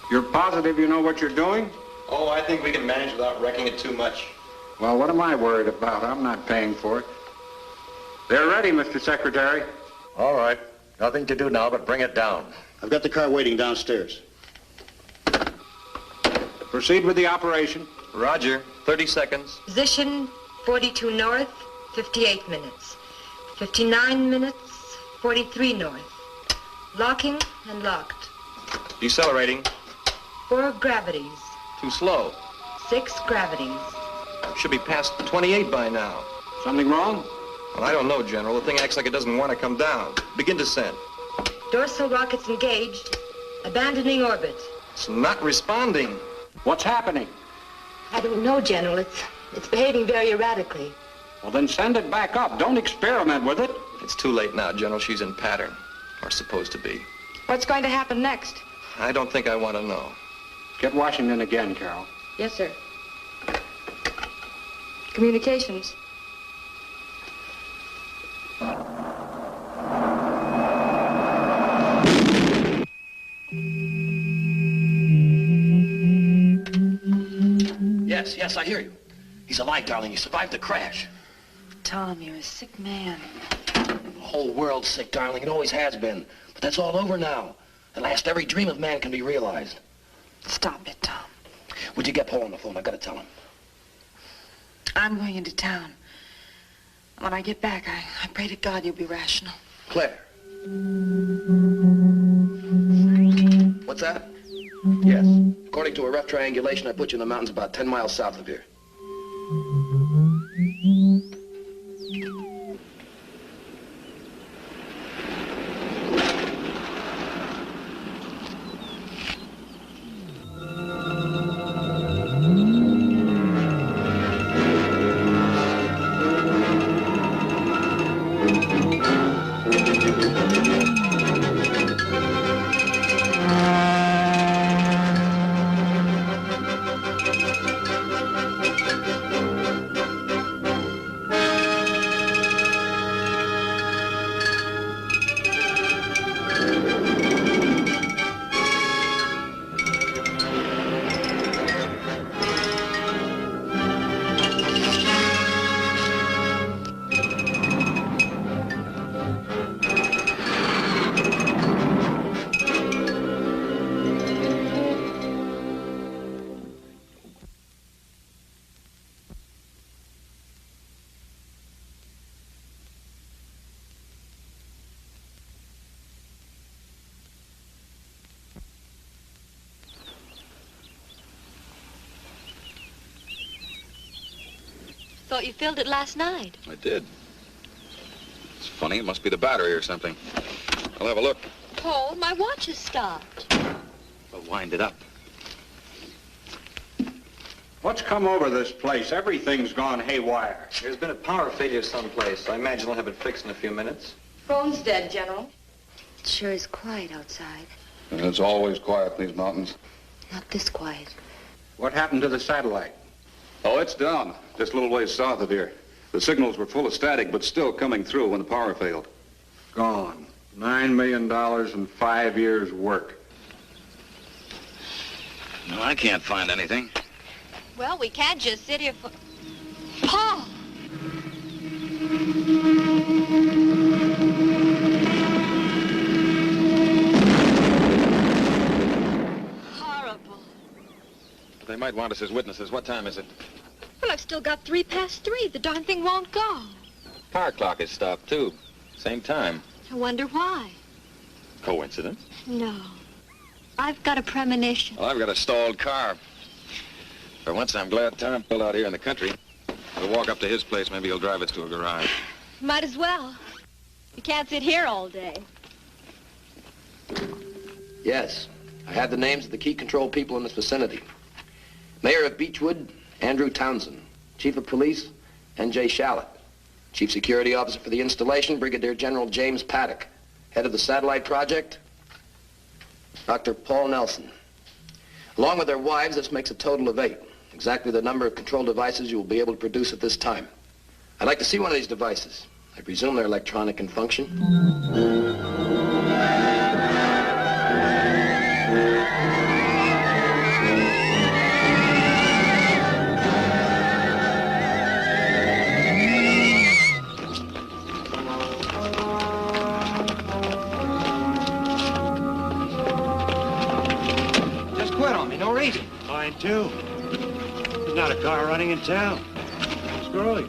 You're positive you know what you're doing? Oh, I think we can manage without wrecking it too much. Well, what am I worried about? I'm not paying for it. They're ready, Mr. Secretary. All right. Nothing to do now but bring it down. I've got the car waiting downstairs. Proceed with the operation. Roger. 30 seconds. Position 42 north, 58 minutes. 59 minutes, 43 north. Locking and locked. Decelerating. 4 gravities. Too slow. 6 gravities. Should be past 28 by now. Something wrong? Well, I don't know, General. The thing acts like it doesn't want to come down. Begin descent. Dorsal rockets engaged. Abandoning orbit. It's not responding. What's happening? I don't know, General. It's behaving very erratically. Well, then send it back up. Don't experiment with it. It's too late now, General. She's in pattern. Or supposed to be. What's going to happen next? I don't think I want to know. Get Washington again, Carol. Yes, sir. Communications. Yes, I hear you. He's alive, darling. He survived the crash. Tom, you're a sick man. The whole world's sick, darling. It always has been. But that's all over now. At last, every dream of man can be realized. Stop it, Tom. Would you get Paul on the phone? I've got to tell him. I'm going into town. When I get back, I pray to God you'll be rational. Claire. What's that? Yes. According to a rough triangulation, I put you in the mountains about 10 miles south of here. Thought you filled it last night. I did. It's funny. It must be the battery or something. I'll have a look. Paul, my watch has stopped. I'll wind it up. What's come over this place? Everything's gone haywire. There's been a power failure someplace. I imagine they'll have it fixed in a few minutes. Phone's dead, General. It sure is quiet outside. And it's always quiet in these mountains. Not this quiet. What happened to the satellite? Oh, it's down. Just a little ways south of here. The signals were full of static, but still coming through when the power failed. Gone. $9 million and 5 years' work. No, I can't find anything. Well, we can't just sit here for... Paul! Horrible. They might want us as witnesses. What time is it? Well, I've still got 3:03. The darn thing won't go. Car clock is stopped, too. Same time. I wonder why. Coincidence? No. I've got a premonition. Well, I've got a stalled car. For once, I'm glad Tom pulled out here in the country. We'll walk up to his place. Maybe he'll drive us to a garage. Might as well. You can't sit here all day. Yes, I have the names of the key control people in this vicinity. Mayor of Beechwood, Andrew Townsend. Chief of Police, N.J. Shallett. Chief Security Officer for the installation, Brigadier General James Paddock. Head of the satellite project, Dr. Paul Nelson. Along with their wives, this makes a total of 8. Exactly the number of control devices you will be able to produce at this time. I'd like to see one of these devices. I presume they're electronic in function. Just quit on me, no reason. Mine, too. There's not a car running in town. Screwy.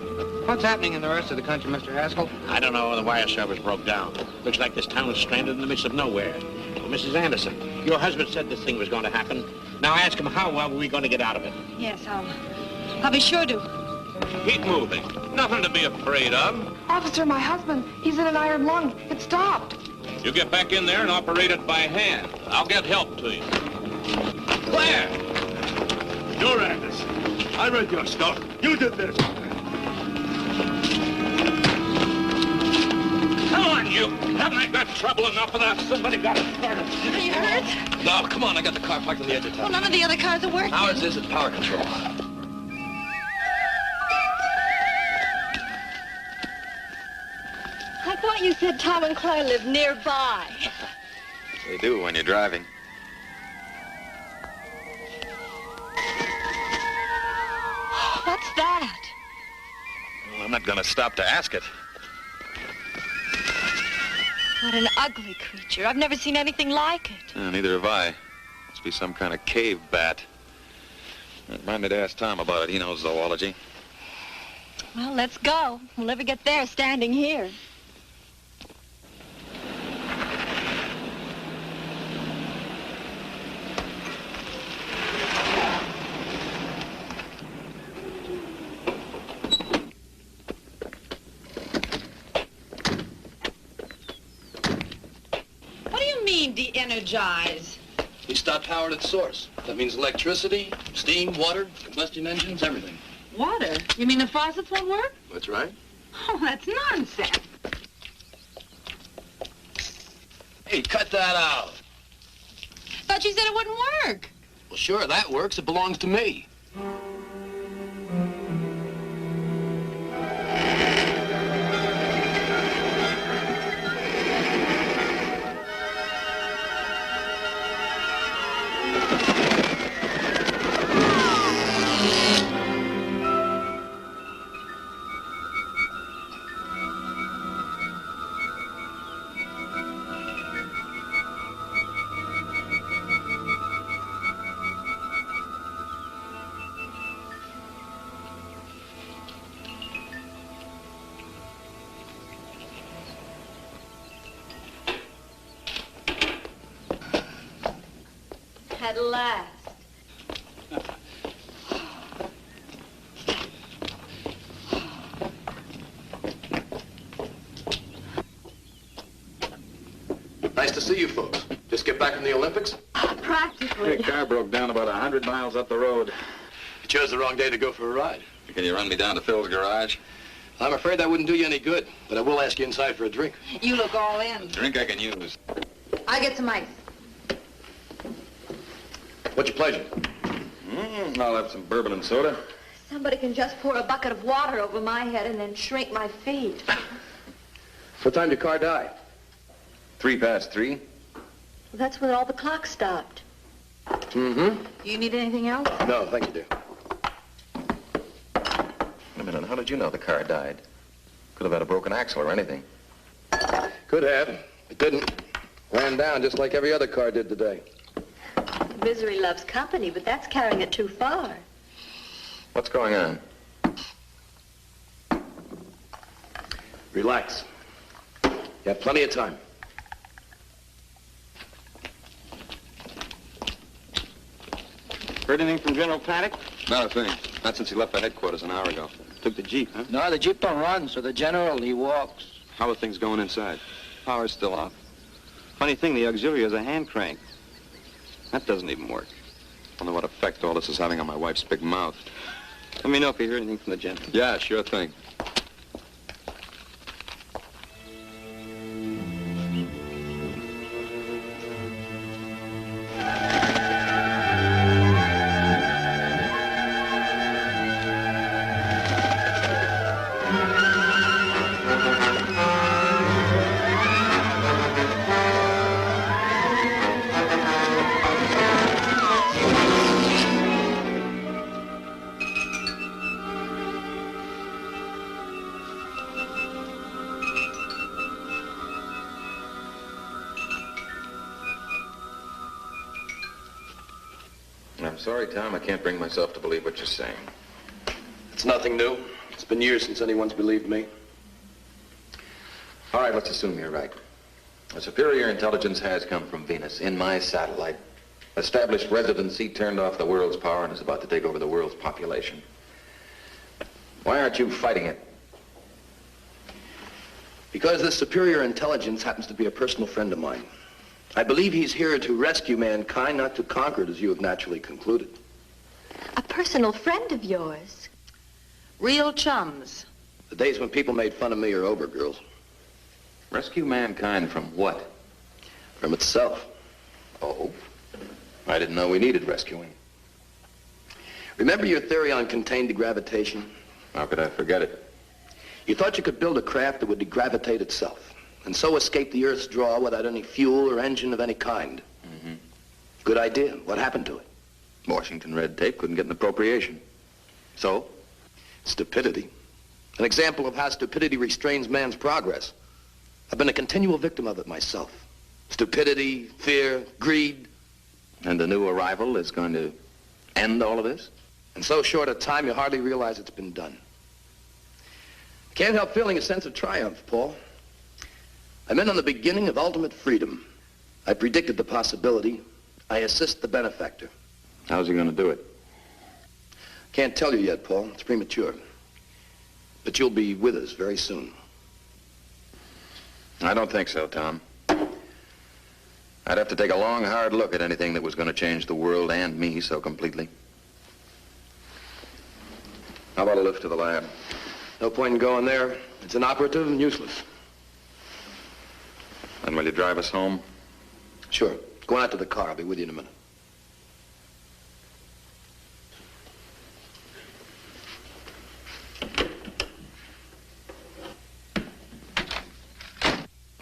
What's happening in the rest of the country, Mr. Haskell? I don't know. The wire service broke down. Looks like this town is stranded in the midst of nowhere. Well, Mrs. Anderson, your husband said this thing was going to happen. Now ask him how are we going to get out of it. Yes, I'll be sure to. Keep moving. Nothing to be afraid of. Officer, my husband, he's in an iron lung. It stopped. You get back in there and operate it by hand. I'll get help to you. Claire! You're Anderson. I read your stuff. You did this. Come on, you! Haven't I got trouble enough without somebody got it started? Are you hurt? No, come on, I got the car parked on the edge of Well, town. none of the other cars are working. Ours is at power control. I thought you said Tom and Claire live nearby. They do when you're driving. What's that? Well, I'm not going to stop to ask it. What an ugly creature. I've never seen anything like it. Neither have I. Must be some kind of cave bat. Remind me to ask Tom about it. He knows zoology. Well, let's go. We'll never get there standing here. What do you mean, de-energize? We stopped power at its source. That means electricity, steam, water, combustion engines, everything. Water? You mean the faucets won't work? That's right. Oh, that's nonsense. Hey, cut that out. Thought you said it wouldn't work. Well, sure, that works. It belongs to me. At last. Nice to see you folks. Just get back from the Olympics? Practically. Your car broke down about 100 miles up the road. You chose the wrong day to go for a ride. Can you run me down to Phil's garage? I'm afraid that wouldn't do you any good, but I will ask you inside for a drink. You look all in. Drink I can use. I get some ice. What's your pleasure? I'll have some bourbon and soda. Somebody can just pour a bucket of water over my head and then shrink my feet. What time did your car die? 3:03. Well, that's when all the clocks stopped. Mm-hmm. Do you need anything else? No, thank you, dear. Wait a minute, how did you know the car died? Could have had a broken axle or anything. Could have. It didn't. Ran down just like every other car did today. Misery loves company, but that's carrying it too far. What's going on? Relax. You have plenty of time. Heard anything from General Paddock? Not a thing. Not since he left the headquarters an hour ago. Took the Jeep, huh? No, the Jeep don't run, so the general, he walks. How are things going inside? Power's still off. Funny thing, the auxiliary is a hand crank. That doesn't even work. I don't know what effect all this is having on my wife's big mouth. Let me know if you hear anything from the general. Yeah, sure thing. I'm sorry, Tom. I can't bring myself to believe what you're saying. It's nothing new. It's been years since anyone's believed me. All right, let's assume you're right. A superior intelligence has come from Venus in my satellite, established residency, turned off the world's power, and is about to take over the world's population. Why aren't you fighting it? Because this superior intelligence happens to be a personal friend of mine. I believe he's here to rescue mankind, not to conquer it, as you have naturally concluded. A personal friend of yours. Real chums. The days when people made fun of me are over, girls. Rescue mankind from what? From itself. Oh? I didn't know we needed rescuing. Remember your theory on contained degravitation? How could I forget it? You thought you could build a craft that would degravitate itself, and so escape the Earth's draw without any fuel or engine of any kind. Mm-hmm. Good idea. What happened to it? Washington red tape couldn't get an appropriation. So? Stupidity. An example of how stupidity restrains man's progress. I've been a continual victim of it myself. Stupidity, fear, greed. And the new arrival is going to end all of this? In so short a time, you hardly realize it's been done. Can't help feeling a sense of triumph, Paul. I'm in on the beginning of ultimate freedom. I predicted the possibility. I assist the benefactor. How's he going to do it? Can't tell you yet, Paul. It's premature. But you'll be with us very soon. I don't think so, Tom. I'd have to take a long, hard look at anything that was going to change the world and me so completely. How about a lift to the lab? No point in going there. It's inoperative and useless. Then will you drive us home? Sure. Go on out to the car. I'll be with you in a minute.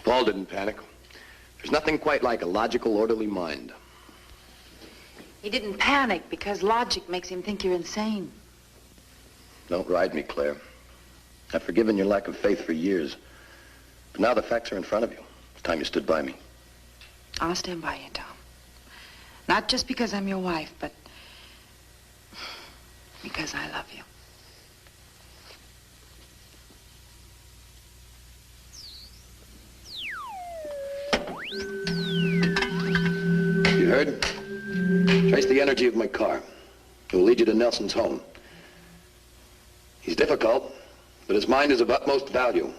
Paul didn't panic. There's nothing quite like a logical, orderly mind. He didn't panic because logic makes him think you're insane. Don't ride me, Claire. I've forgiven your lack of faith for years. But now the facts are in front of you. It's time you stood by me. I'll stand by you, Tom. Not just because I'm your wife, but because I love you. You heard? Trace the energy of my car. It will lead you to Nelson's home. He's difficult, but his mind is of utmost value.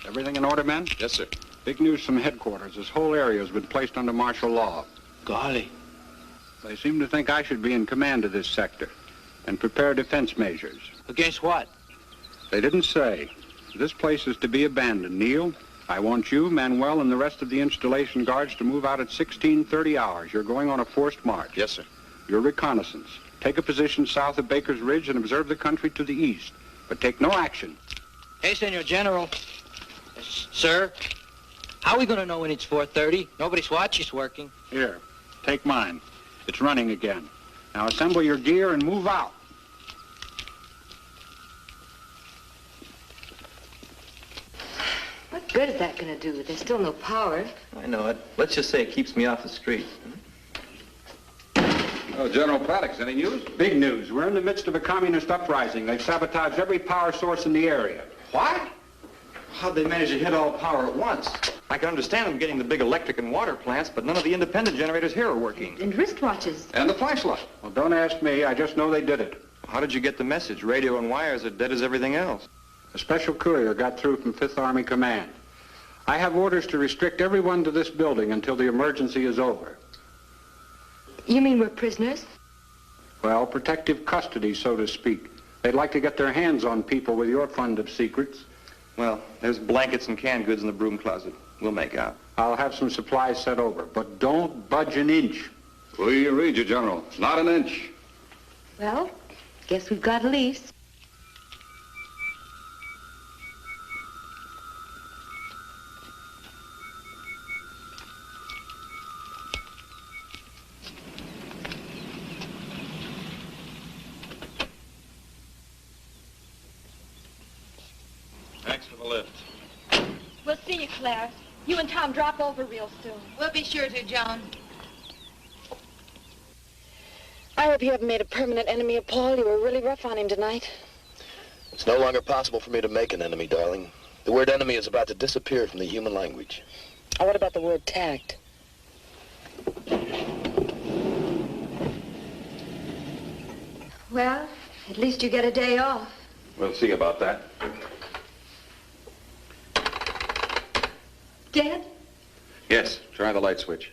Everything in order, men? Yes, sir. Big news from headquarters. This whole area has been placed under martial law. Golly. They seem to think I should be in command of this sector and prepare defense measures. Against what? They didn't say. This place is to be abandoned, Neil. I want you, Manuel, and the rest of the installation guards to move out at 16:30 hours. You're going on a forced march. Yes, sir. Your reconnaissance. Take a position south of Baker's Ridge and observe the country to the east. But take no action. Hey, Senor General. Sir, how are we going to know when it's 4:30? Nobody's watch is working. Here, take mine. It's running again. Now assemble your gear and move out. What good is that going to do? There's still no power. I know it. Let's just say it keeps me off the street. Oh, General Paddock's, any news? Big news. We're in the midst of a communist uprising. They've sabotaged every power source in the area. What? How'd they manage to hit all power at once? I can understand them getting the big electric and water plants, but none of the independent generators here are working. And wristwatches. And the flashlight. Well, don't ask me. I just know they did it. How did you get the message? Radio and wires are dead as everything else. A special courier got through from 5th Army Command. I have orders to restrict everyone to this building until the emergency is over. You mean we're prisoners? Well, protective custody, so to speak. They'd like to get their hands on people with your fund of secrets. Well, there's blankets and canned goods in the broom closet. We'll make out. I'll have some supplies sent over, but don't budge an inch. We read you, General. Not an inch. Well, guess we've got a lease. Thanks for the lift. We'll see you, Claire. You and Tom drop over real soon. We'll be sure to, Joan. I hope you haven't made a permanent enemy of Paul. You were really rough on him tonight. It's no longer possible for me to make an enemy, darling. The word enemy is about to disappear from the human language. Oh, what about the word tact? Well, at least you get a day off. We'll see about that. Dead? Yes, try the light switch.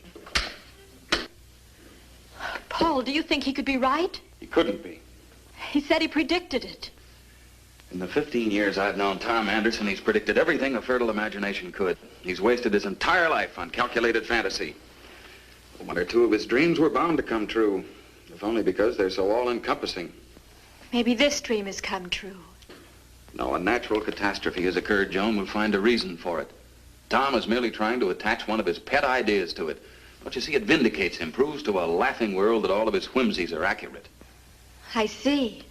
Paul, do you think he could be right? He couldn't be. He said he predicted it. In the 15 years I've known Tom Anderson, he's predicted everything a fertile imagination could. He's wasted his entire life on calculated fantasy. One or two of his dreams were bound to come true, if only because they're so all-encompassing. Maybe this dream has come true. No, a natural catastrophe has occurred, Joan. We'll find a reason for it. Tom is merely trying to attach one of his pet ideas to it. Don't you see, it vindicates him, proves to a laughing world that all of his whimsies are accurate. I see.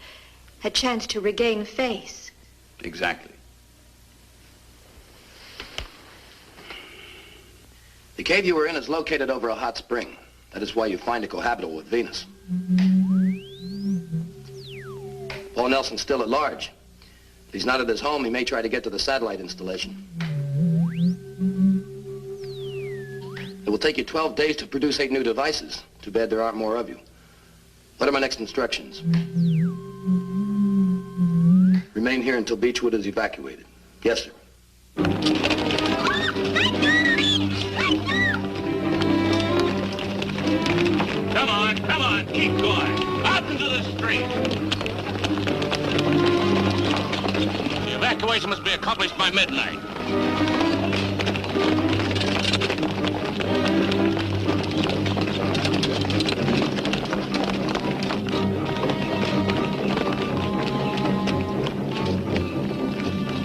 A chance to regain face. Exactly. The cave you were in is located over a hot spring. That is why you find it cohabitable with Venus. Paul Nelson's still at large. If he's not at his home, he may try to get to the satellite installation. It will take you 12 days to produce 8 new devices. Too bad there aren't more of you. What are my next instructions? Remain here until Beechwood is evacuated. Yes, sir. Come on, keep going. Out into the street. The evacuation must be accomplished by midnight.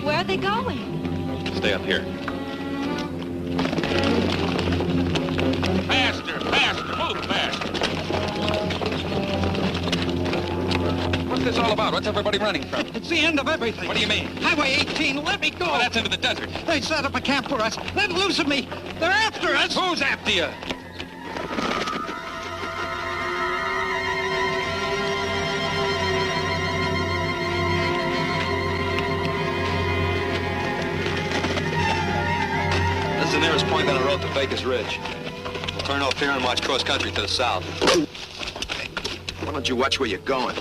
Where are they going? Stay up here. Faster, faster, move faster. What's this all about? What's everybody running from? It's the end of everything. What do you mean? Highway 18, let me go. Oh, that's into the desert. They set up a camp for us. Let loose of me. They're after us. Who's after you? This is the nearest point on the road to Baker's Ridge. Turn off here and watch cross country to the south. Why don't you watch where you're going?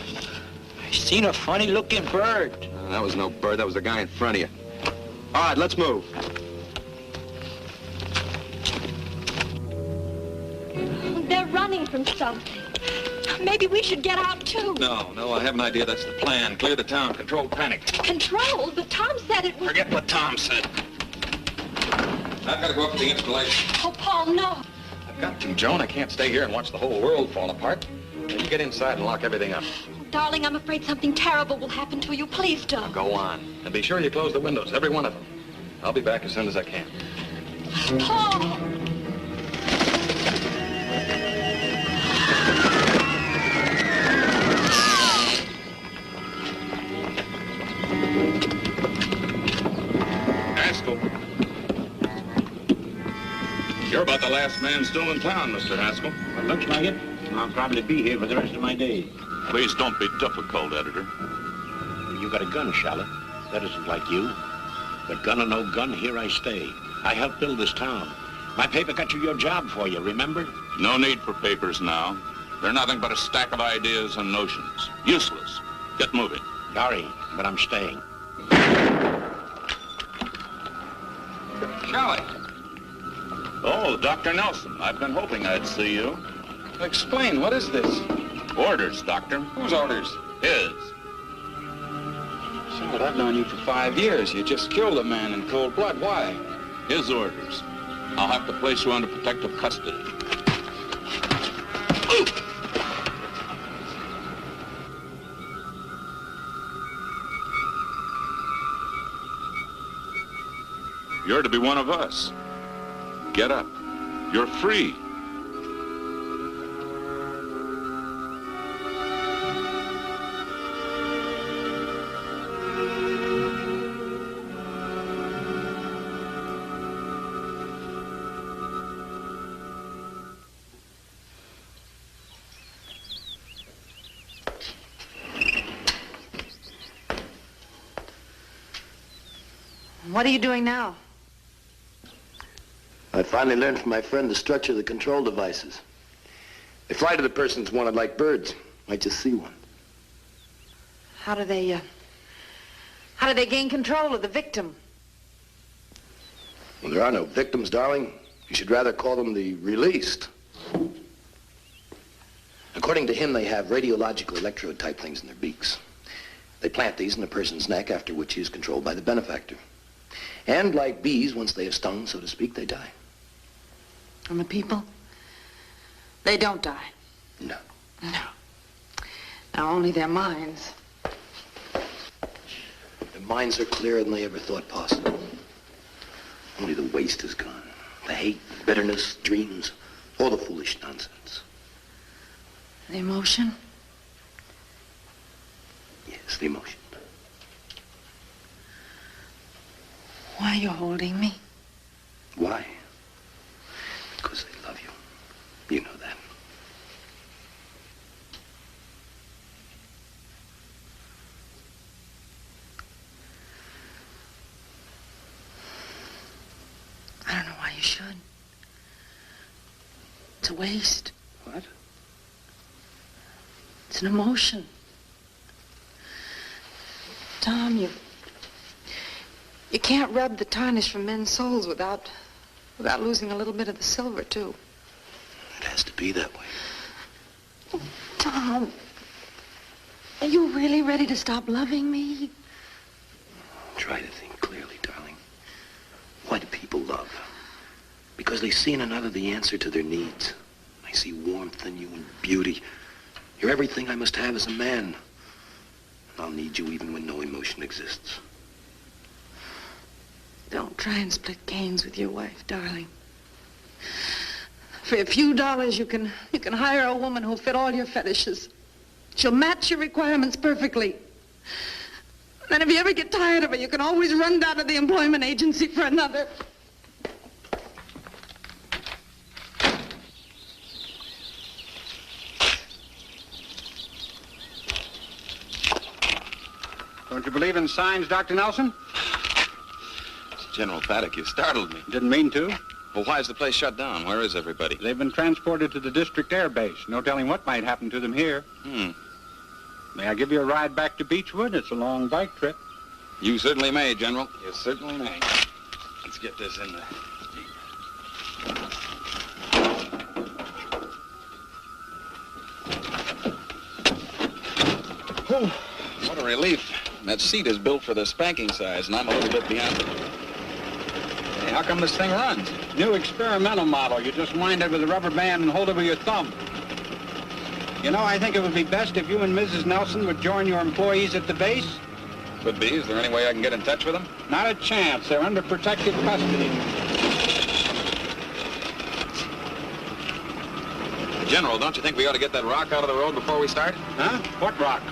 I seen a funny-looking bird. That was no bird. That was the guy in front of you. All right, let's move. They're running from something. Maybe we should get out, too. No, I have an idea. That's the plan. Clear the town. Control panic. Control? But Tom said it was... Forget what Tom said. I've got to go up to the installation. Oh, Paul, no. I've got to, Joan. I can't stay here and watch the whole world fall apart. Now, you get inside and lock everything up. Darling, I'm afraid something terrible will happen to you. Please don't. Go on. And be sure you close the windows, every one of them. I'll be back as soon as I can. Paul! Haskell. You're about the last man still in town, Mr. Haskell. Well, looks like it. I'll probably be here for the rest of my days. Please don't be difficult, Editor. You got a gun, Charlotte. That isn't like you. But gun or no gun, here I stay. I helped build this town. My paper got you your job for you, remember? No need for papers now. They're nothing but a stack of ideas and notions. Useless. Get moving. Sorry, but I'm staying. Charlie. Oh, Dr. Nelson. I've been hoping I'd see you. Explain, what is this? Orders, Doctor. Whose orders? His. Charlotte, I've known you for 5 years. You just killed a man in cold blood. Why? His orders. I'll have to place you under protective custody. Ooh. You're to be one of us. Get up. You're free. What are you doing now? I finally learned from my friend the structure of the control devices. They fly to the persons wanted like birds. Might just see one. How do they gain control of the victim? Well, there are no victims, darling. You should rather call them the released. According to him, they have radiological electrode type things in their beaks. They plant these in a person's neck, after which he is controlled by the benefactor. And like bees, once they have stung, so to speak, they die. And the people? They don't die. No. No. Now, only their minds. Their minds are clearer than they ever thought possible. Only the waste is gone. The hate, bitterness, dreams, all the foolish nonsense. The emotion? Yes, the emotion. Why are you holding me? Why? Because they love you. You know that. I don't know why you should. It's a waste. What? It's an emotion. Tom, you can't rub the tarnish from men's souls without losing a little bit of the silver, too. It has to be that way. Tom, are you really ready to stop loving me? Try to think clearly, darling. Why do people love? Because they see in another the answer to their needs. They see warmth in you and beauty. You're everything I must have as a man. And I'll need you even when no emotion exists. Don't try and split gains with your wife, darling. For a few dollars, you can hire a woman who'll fit all your fetishes. She'll match your requirements perfectly. Then if you ever get tired of her, you can always run down to the employment agency for another. Don't you believe in signs, Dr. Nelson? General Paddock, you startled me. Didn't mean to. Well, why is the place shut down? Where is everybody? They've been transported to the district air base. No telling what might happen to them here. May I give you a ride back to Beechwood? It's a long bike trip. You certainly may, General. You certainly may. Let's get this in the Jeep. What a relief. That seat is built for the spanking size, and I'm a little bit beyond it. Hey, how come this thing runs? New experimental model. You just wind it with a rubber band and hold it with your thumb. You know, I think it would be best if you and Mrs. Nelson would join your employees at the base. Could be. Is there any way I can get in touch with them? Not a chance. They're under protective custody. General, don't you think we ought to get that rock out of the road before we start? Huh? What rock?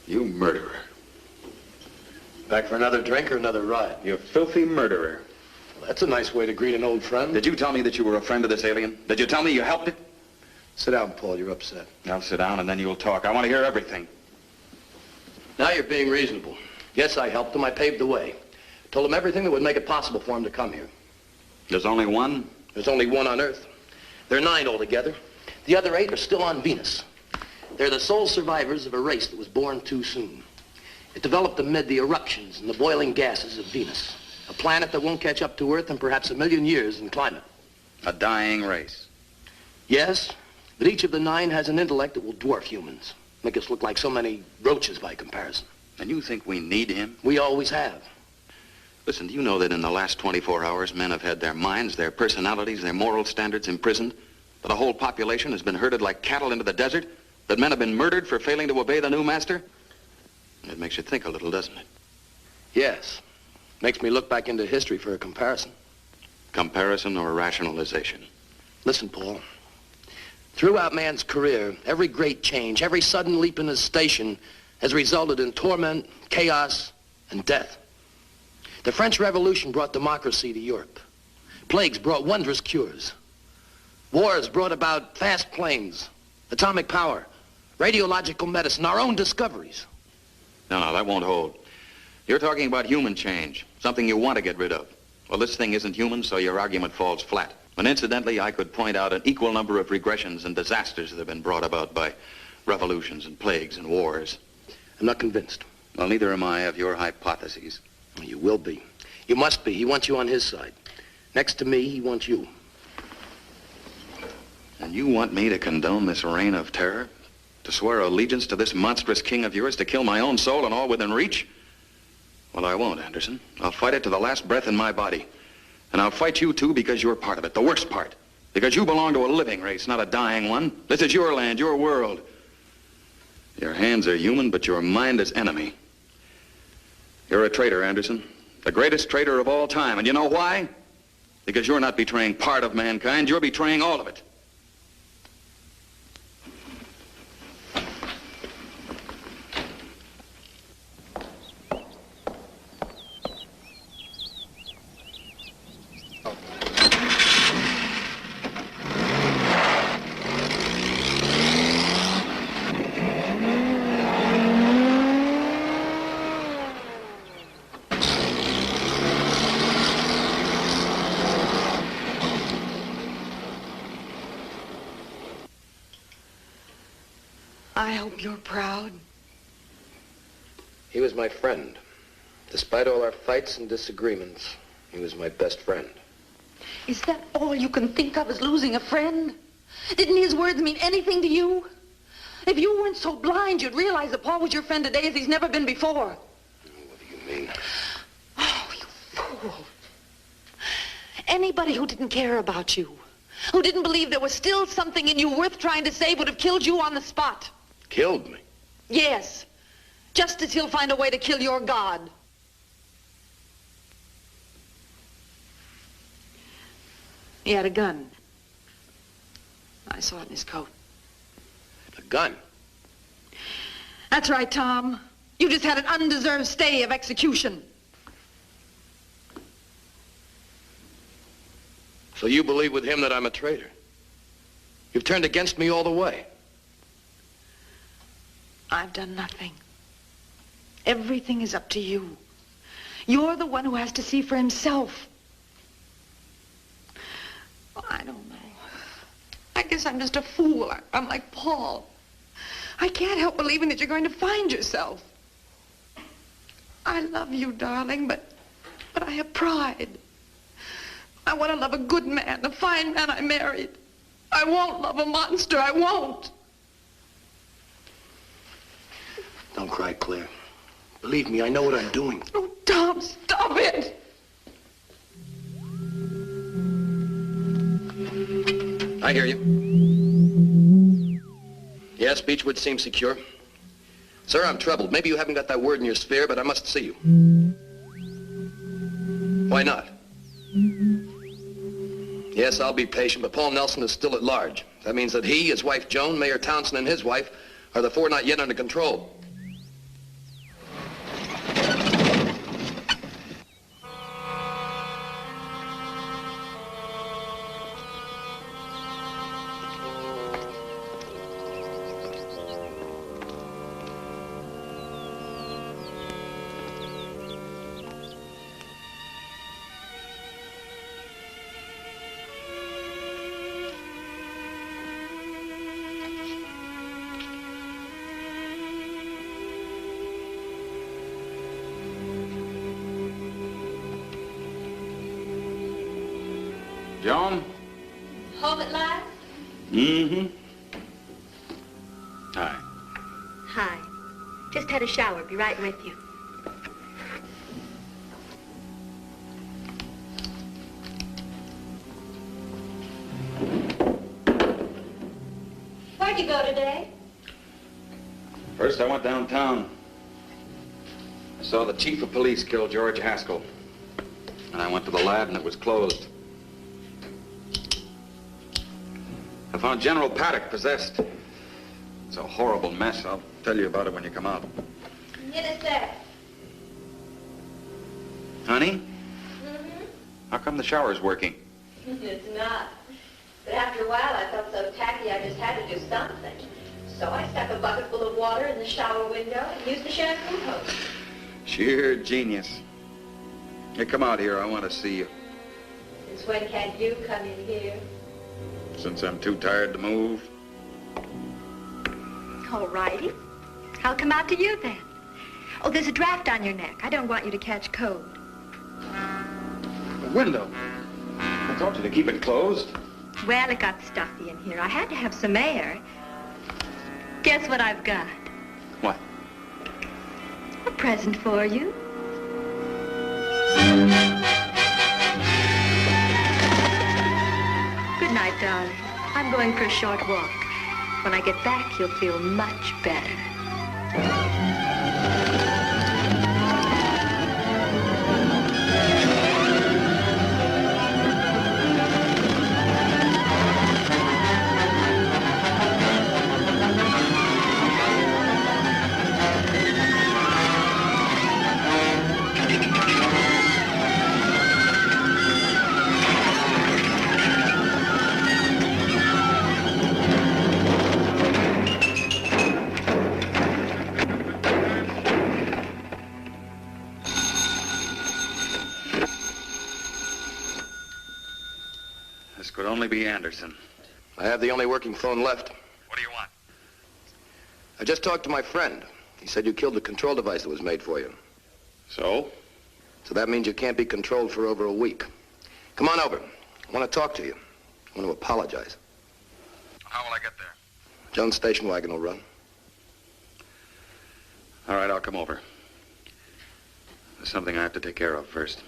You murderer. Back for another drink or another ride? You filthy murderer. Well, that's a nice way to greet an old friend. Did you tell me that you were a friend of this alien? Did you tell me you helped it? Sit down, Paul. You're upset. Now sit down and then you'll talk. I want to hear everything. Now you're being reasonable. Yes, I helped him. I paved the way. Told him everything that would make it possible for him to come here. There's only one? There's only one on Earth. There are 9 altogether. The other 8 are still on Venus. They're the sole survivors of a race that was born too soon. It developed amid the eruptions and the boiling gases of Venus, a planet that won't catch up to Earth in perhaps 1,000,000 years in climate. A dying race. Yes, but each of the 9 has an intellect that will dwarf humans, make us look like so many roaches by comparison. And you think we need him? We always have. Listen, do you know that in the last 24 hours, men have had their minds, their personalities, their moral standards imprisoned? That a whole population has been herded like cattle into the desert? That men have been murdered for failing to obey the new master? It makes you think a little, doesn't it? Yes. Makes me look back into history for a comparison. Comparison or rationalization? Listen, Paul. Throughout man's career, every great change, every sudden leap in his station has resulted in torment, chaos, and death. The French Revolution brought democracy to Europe. Plagues brought wondrous cures. Wars brought about fast planes, atomic power, radiological medicine, our own discoveries. No, that won't hold. You're talking about human change, something you want to get rid of. Well, this thing isn't human, so your argument falls flat. And incidentally, I could point out an equal number of regressions and disasters that have been brought about by revolutions and plagues and wars. I'm not convinced. Well, neither am I of your hypotheses. You will be. You must be. He wants you on his side. Next to me, he wants you. And you want me to condone this reign of terror? To swear allegiance to this monstrous king of yours, to kill my own soul and all within reach? Well, I won't, Anderson. I'll fight it to the last breath in my body. And I'll fight you, too, because you're part of it, the worst part. Because you belong to a living race, not a dying one. This is your land, your world. Your hands are human, but your mind is enemy. You're a traitor, Anderson. The greatest traitor of all time. And you know why? Because you're not betraying part of mankind, you're betraying all of it. I hope you're proud. He was my friend. Despite all our fights and disagreements, he was my best friend. Is that all you can think of as losing a friend? Didn't his words mean anything to you? If you weren't so blind, you'd realize that Paul was your friend today as he's never been before. What do you mean? Oh, you fool. Anybody who didn't care about you, who didn't believe there was still something in you worth trying to save, would have killed you on the spot. Killed me? Yes. Just as he'll find a way to kill your God. He had a gun. I saw it in his coat. A gun? That's right, Tom. You just had an undeserved stay of execution. So you believe with him that I'm a traitor? You've turned against me all the way. I've done nothing. Everything is up to you. You're the one who has to see for himself. Well, I don't know. I guess I'm just a fool. I'm like Paul. I can't help believing that you're going to find yourself. I love you, darling, but I have pride. I want to love a good man, a fine man I married. I won't love a monster. I won't. Don't cry, Claire. Believe me, I know what I'm doing. Oh, Tom, stop it! I hear you. Yes, Beechwood seems secure. Sir, I'm troubled. Maybe you haven't got that word in your sphere, but I must see you. Why not? Yes, I'll be patient, but Paul Nelson is still at large. That means that he, his wife Joan, Mayor Townsend, and his wife are the four not yet under control. Joan? Home at last? Mm-hmm. Hi. Hi. Just had a shower. Be right with you. Where'd you go today? First, I went downtown. I saw the chief of police kill George Haskell. And I went to the lab and it was closed. I found General Paddock possessed. It's a horrible mess. I'll tell you about it when you come out. In a sec. Honey? How come the shower's working? It's not. But after a while, I felt so tacky, I just had to do something. So I stuck a bucket full of water in the shower window and used the shampoo hose. Sheer genius. Hey, come out here. I want to see you. Since when can't you come in here? Since I'm too tired to move. All righty. I'll come out to you then. Oh, there's a draft on your neck. I don't want you to catch cold. The window. I told you to keep it closed. Well, it got stuffy in here. I had to have some air. Guess what I've got? What? A present for you. I'm going for a short walk. When I get back, you'll feel much better. This could only be Anderson. I have the only working phone left. What do you want? I just talked to my friend. He said you killed the control device that was made for you. So? So that means you can't be controlled for over a week. Come on over. I want to talk to you. I want to apologize. How will I get there? Jones station wagon will run. All right, I'll come over. There's something I have to take care of first.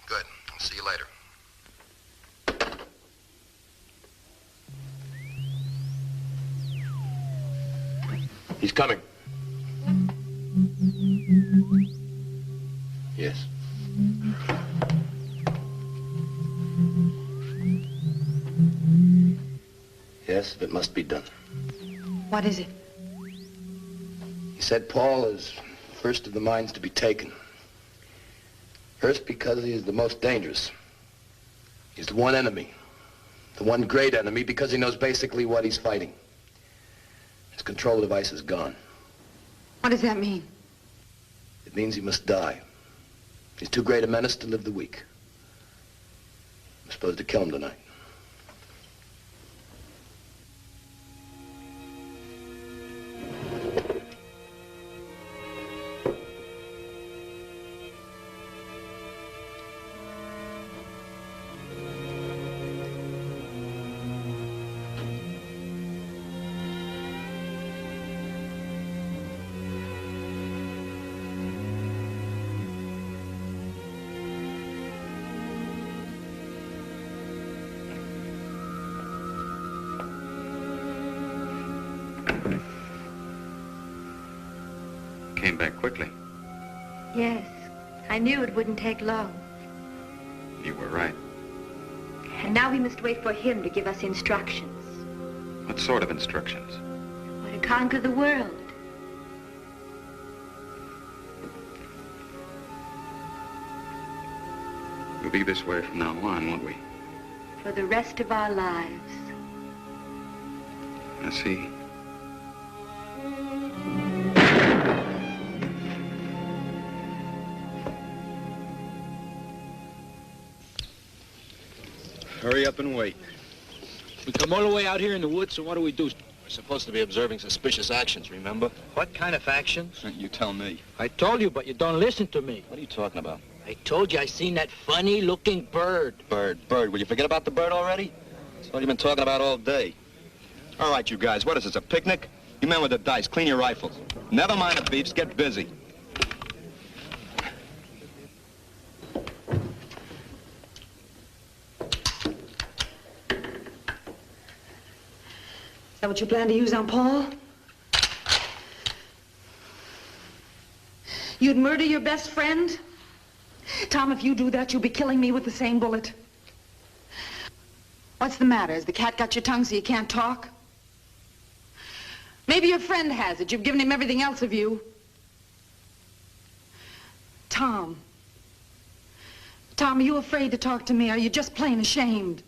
Good. I'll see you later. He's coming. Yes. Yes, if it must be done. What is it? He said Paul is first of the minds to be taken. First because he is the most dangerous. He's the one enemy. The one great enemy because he knows basically what he's fighting. His control device is gone. What does that mean? It means he must die. He's too great a menace to live the week. I'm supposed to kill him tonight. Came back quickly. Yes, I knew it wouldn't take long. You were right. And now we must wait for him to give us instructions. What sort of instructions? Or to conquer the world. We'll be this way from now on, won't we? For the rest of our lives. I see. Hurry up and wait. We come all the way out here in the woods, so what do we do? We're supposed to be observing suspicious actions, remember? What kind of actions? You tell me. I told you, but you don't listen to me. What are you talking about? I told you I seen that funny-looking bird. Bird. Will you forget about the bird already? That's what you've been talking about all day. All right, you guys, what is this, a picnic? You men with the dice, clean your rifles. Never mind the beefs, get busy. Is that what you plan to use on Paul? You'd murder your best friend? Tom, if you do that, you'll be killing me with the same bullet. What's the matter? Has the cat got your tongue so you can't talk? Maybe your friend has it. You've given him everything else of you. Tom. Tom, are you afraid to talk to me? Are you just plain ashamed?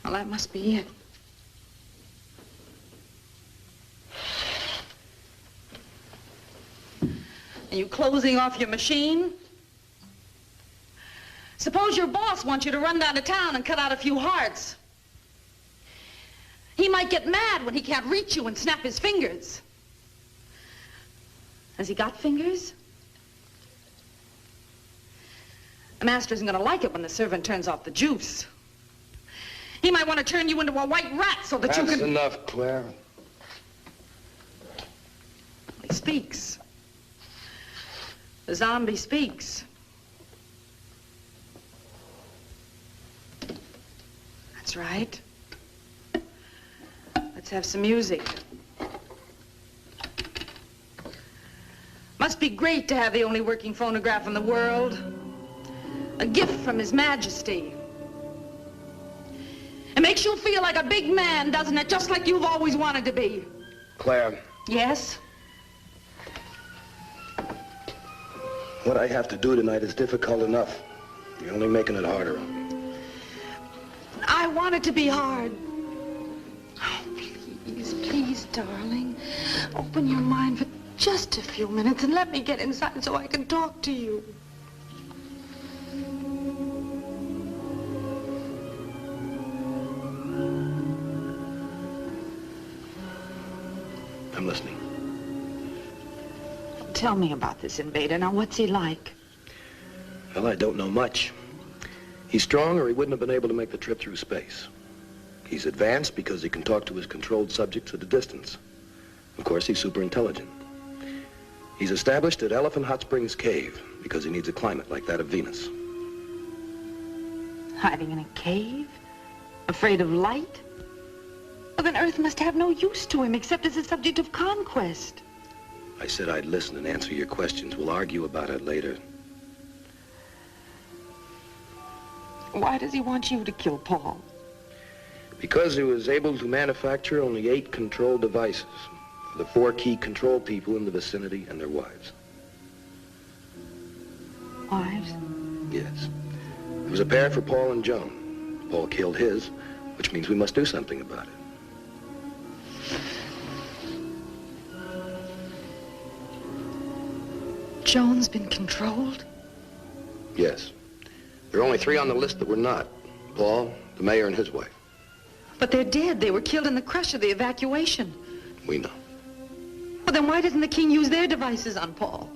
Well, that must be it. Are you closing off your machine? Suppose your boss wants you to run down to town and cut out a few hearts. He might get mad when he can't reach you and snap his fingers. Has he got fingers? The master isn't going to like it when the servant turns off the juice. He might want to turn you into a white rat so that you can... That's enough, Claire. He speaks. The zombie speaks. That's right. Let's have some music. Must be great to have the only working phonograph in the world. A gift from His Majesty. It makes you feel like a big man, doesn't it? Just like you've always wanted to be. Claire, Yes? what I have to do tonight is difficult enough. You're only making it harder on me. I want it to be hard. Oh, please, please, darling. Open your mind for just a few minutes and let me get inside so I can talk to you. I'm listening. Tell me about this invader. Now, what's he like? Well, I don't know much. He's strong or he wouldn't have been able to make the trip through space. He's advanced because he can talk to his controlled subjects at a distance. Of course, he's super intelligent. He's established at Elephant Hot Springs Cave because he needs a climate like that of Venus. Hiding in a cave? Afraid of light? Well, then Earth must have no use to him except as a subject of conquest. I said I'd listen and answer your questions. We'll argue about it later. Why does he want you to kill Paul? Because he was able to manufacture only 8 control devices for the 4 key control people in the vicinity and their wives. Wives? Yes. There was a pair for Paul and Joan. Paul killed his, which means we must do something about it. Joan's been controlled? Yes. There are only 3 on the list that were not. Paul, the mayor, and his wife. But they're dead. They were killed in the crush of the evacuation. We know. Well, then why doesn't the king use their devices on Paul?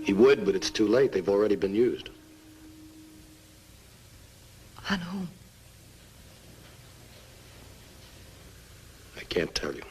He would, but it's too late. They've already been used. On whom? I can't tell you.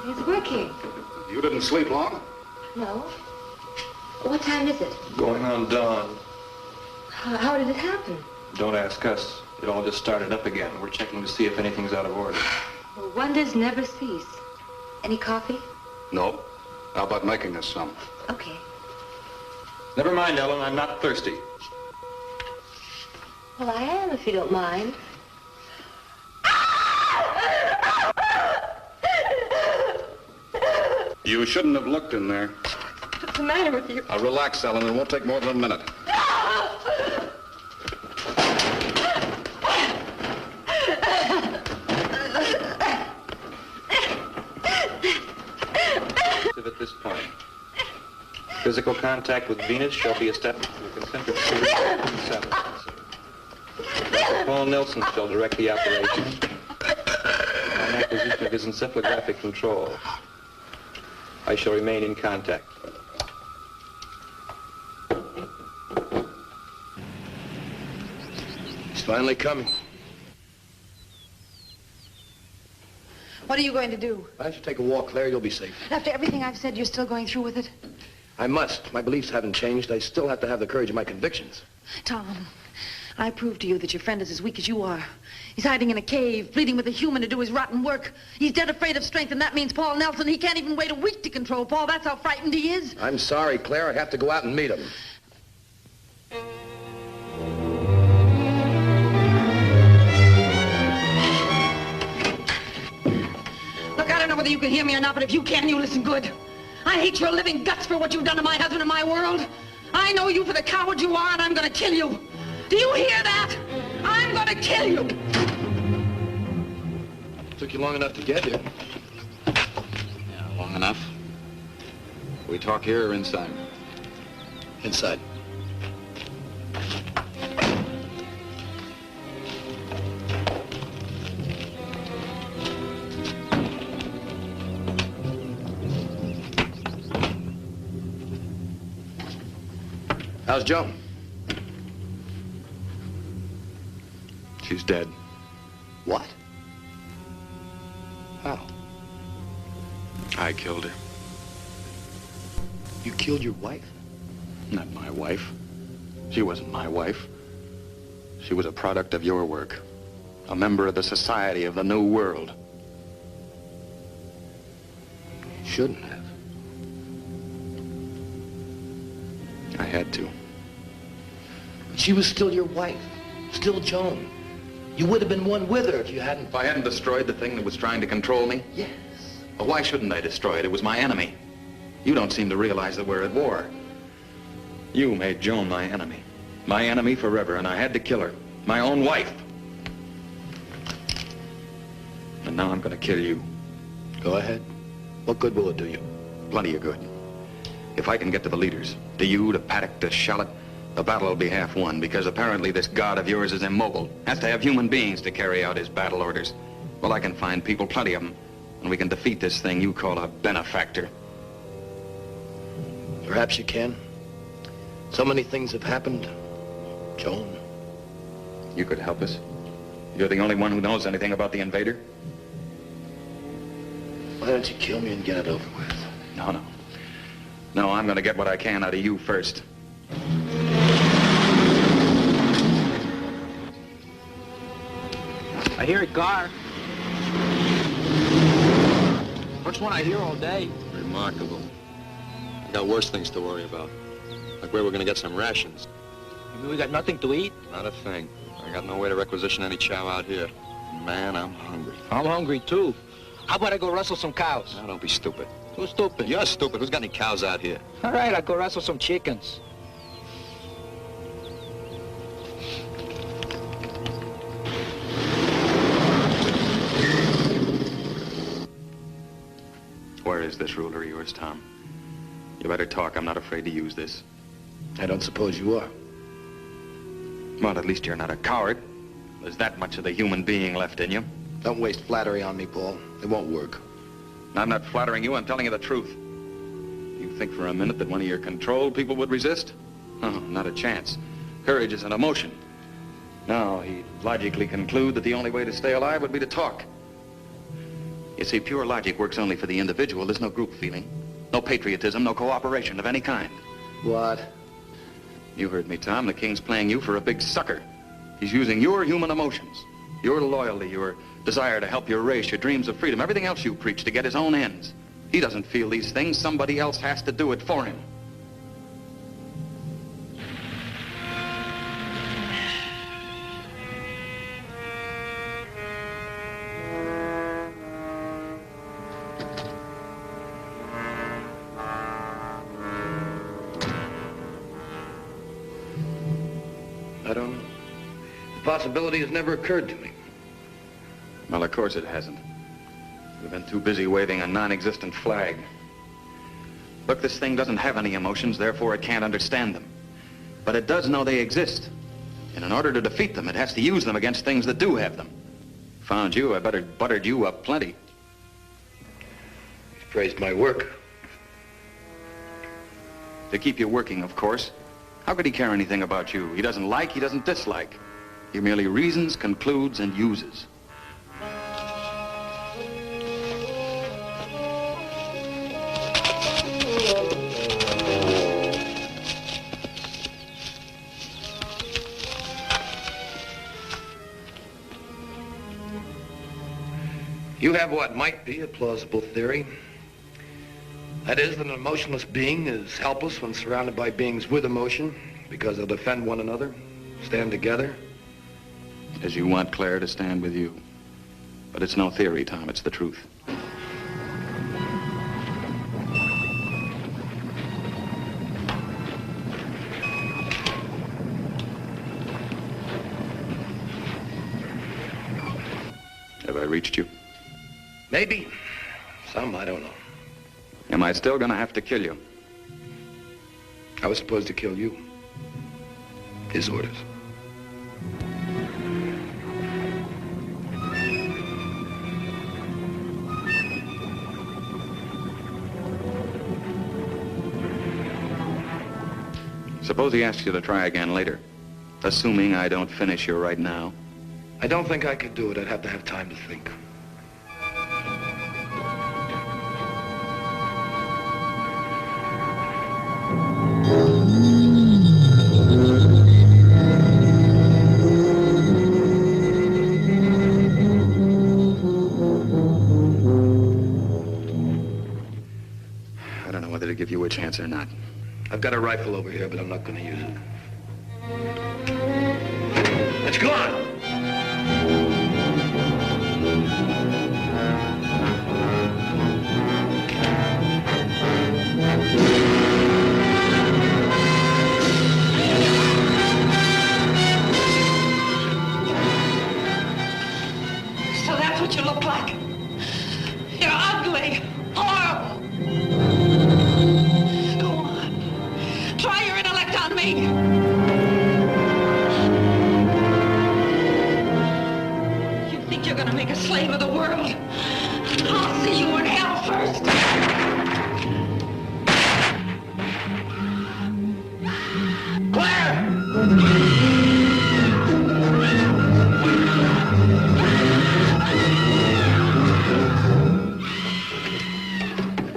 It's working. You didn't sleep long? No. What time is it? Going on dawn. How did it happen? Don't ask us. It all just started up again. We're checking to see if anything's out of order. Well, wonders never cease. Any coffee? No. How about making us some? Okay. Never mind, Ellen. I'm not thirsty. Well, I am, if you don't mind. You shouldn't have looked in there. What's the matter with you? Now, relax, Ellen. It won't take more than a minute. At this point, physical contact with Venus shall be established through a concentric series of satellites. Dr. Paul Nelson shall direct the operation on acquisition of his encephalographic control. I shall remain in contact. He's finally coming. What are you going to do? Why don't you take a walk, Claire? You'll be safe. After everything I've said, you're still going through with it? I must. My beliefs haven't changed. I still have to have the courage of my convictions. Tom, I proved to you that your friend is as weak as you are. He's hiding in a cave, pleading with a human to do his rotten work. He's dead afraid of strength, and that means Paul Nelson. He can't even wait a week to control Paul. That's how frightened he is. I'm sorry, Claire. I have to go out and meet him. Look, I don't know whether you can hear me or not, but if you can, you listen good. I hate your living guts for what you've done to my husband and my world. I know you for the coward you are, and I'm going to kill you. Do you hear that? I'm going to kill you. Took you long enough to get here. Yeah, long enough. We talk here or inside? Inside. How's Joan? She's dead. What? How? I killed her. You killed your wife? Not my wife. She wasn't my wife. She was a product of your work. A member of the Society of the New World. Shouldn't have. I had to. She was still your wife. Still Joan. You would have been one with her if you hadn't... If I hadn't destroyed the thing that was trying to control me? Yes. Well, why shouldn't I destroy it? It was my enemy. You don't seem to realize that we're at war. You made Joan my enemy. My enemy forever, and I had to kill her. My own wife. And now I'm going to kill you. Go ahead. What good will it do you? Plenty of good. If I can get to the leaders, to you, to Paddock, to Shallot, the battle will be half won, because apparently this god of yours is immobile. Has to have human beings to carry out his battle orders. Well, I can find people, plenty of them, and we can defeat this thing you call a benefactor. Perhaps you can. So many things have happened. Joan. You could help us. You're the only one who knows anything about the invader. Why don't you kill me and get it over with? No. No, I'm going to get what I can out of you first. I hear a car. First one I hear all day. Remarkable. I got worse things to worry about. Like where we're going to get some rations. You mean we got nothing to eat? Not a thing. I got no way to requisition any chow out here. Man, I'm hungry. I'm hungry, too. How about I go rustle some cows? Now, don't be stupid. Who's stupid? You're stupid. Who's got any cows out here? All right, I'll go rustle some chickens. Where is this ruler of yours, Tom? You better talk. I'm not afraid to use this. I don't suppose you are. Well, at least you're not a coward. There's that much of the human being left in you. Don't waste flattery on me, Paul. It won't work. I'm not flattering you. I'm telling you the truth. You think for a minute that one of your controlled people would resist? Oh, not a chance. Courage is an emotion. No, he'd logically conclude that the only way to stay alive would be to talk. You see, pure logic works only for the individual. There's no group feeling, no patriotism, no cooperation of any kind. What? You heard me, Tom. The king's playing you for a big sucker. He's using your human emotions, your loyalty, your desire to help your race, your dreams of freedom, everything else you preach to get his own ends. He doesn't feel these things. Somebody else has to do it for him. I don't know. The possibility has never occurred to me. Well, of course it hasn't. We've been too busy waving a non-existent flag. Look, this thing doesn't have any emotions, therefore it can't understand them. But it does know they exist. And in order to defeat them, it has to use them against things that do have them. Found you, I better buttered you up plenty. He's praised my work. To keep you working, of course. How could he care anything about you? He doesn't like, he doesn't dislike. He merely reasons, concludes, and uses. You have what might be a plausible theory. That is that an emotionless being is helpless when surrounded by beings with emotion because they'll defend one another, stand together. As you want Claire to stand with you. But it's no theory, Tom. It's the truth. Have I reached you? Maybe. Some, I don't know. Am I still gonna have to kill you? I was supposed to kill you. His orders. Suppose he asks you to try again later, assuming I don't finish you right now. I don't think I could do it. I'd have to have time to think. I don't know whether to give you a chance or not. I've got a rifle over here, but I'm not going to use it. It's gone! So that's what you look like. You're ugly, horrible. Go on. Try your intellect on me. You think you're gonna make a slave of the world? I'll see you in hell first.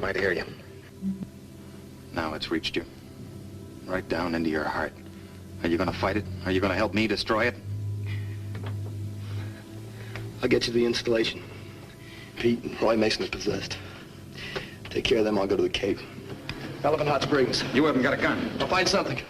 Might hear you. Now it's reached you. Right down into your heart. Are you gonna fight it? Are you gonna help me destroy it? I'll get you the installation. Pete and Roy Mason are possessed. Take care of them, I'll go to the Cape. Elephant Hot Springs. You haven't got a gun. I'll find something.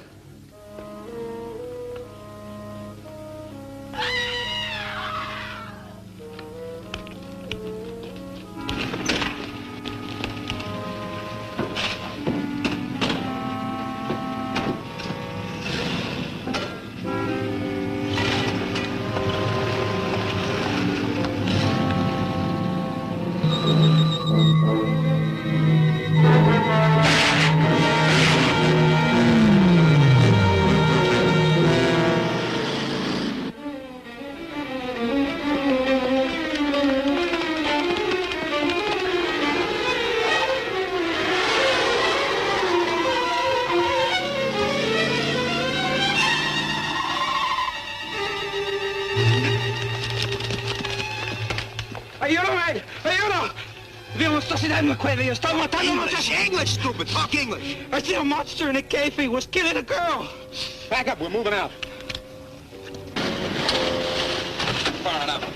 Aiutami! Aiuto! Vi måste se den McQuarrie. Jag står matando. English, stupid. Talk English. I see a monster in a cave. He was killing a girl. Back up. We're moving out. Far enough.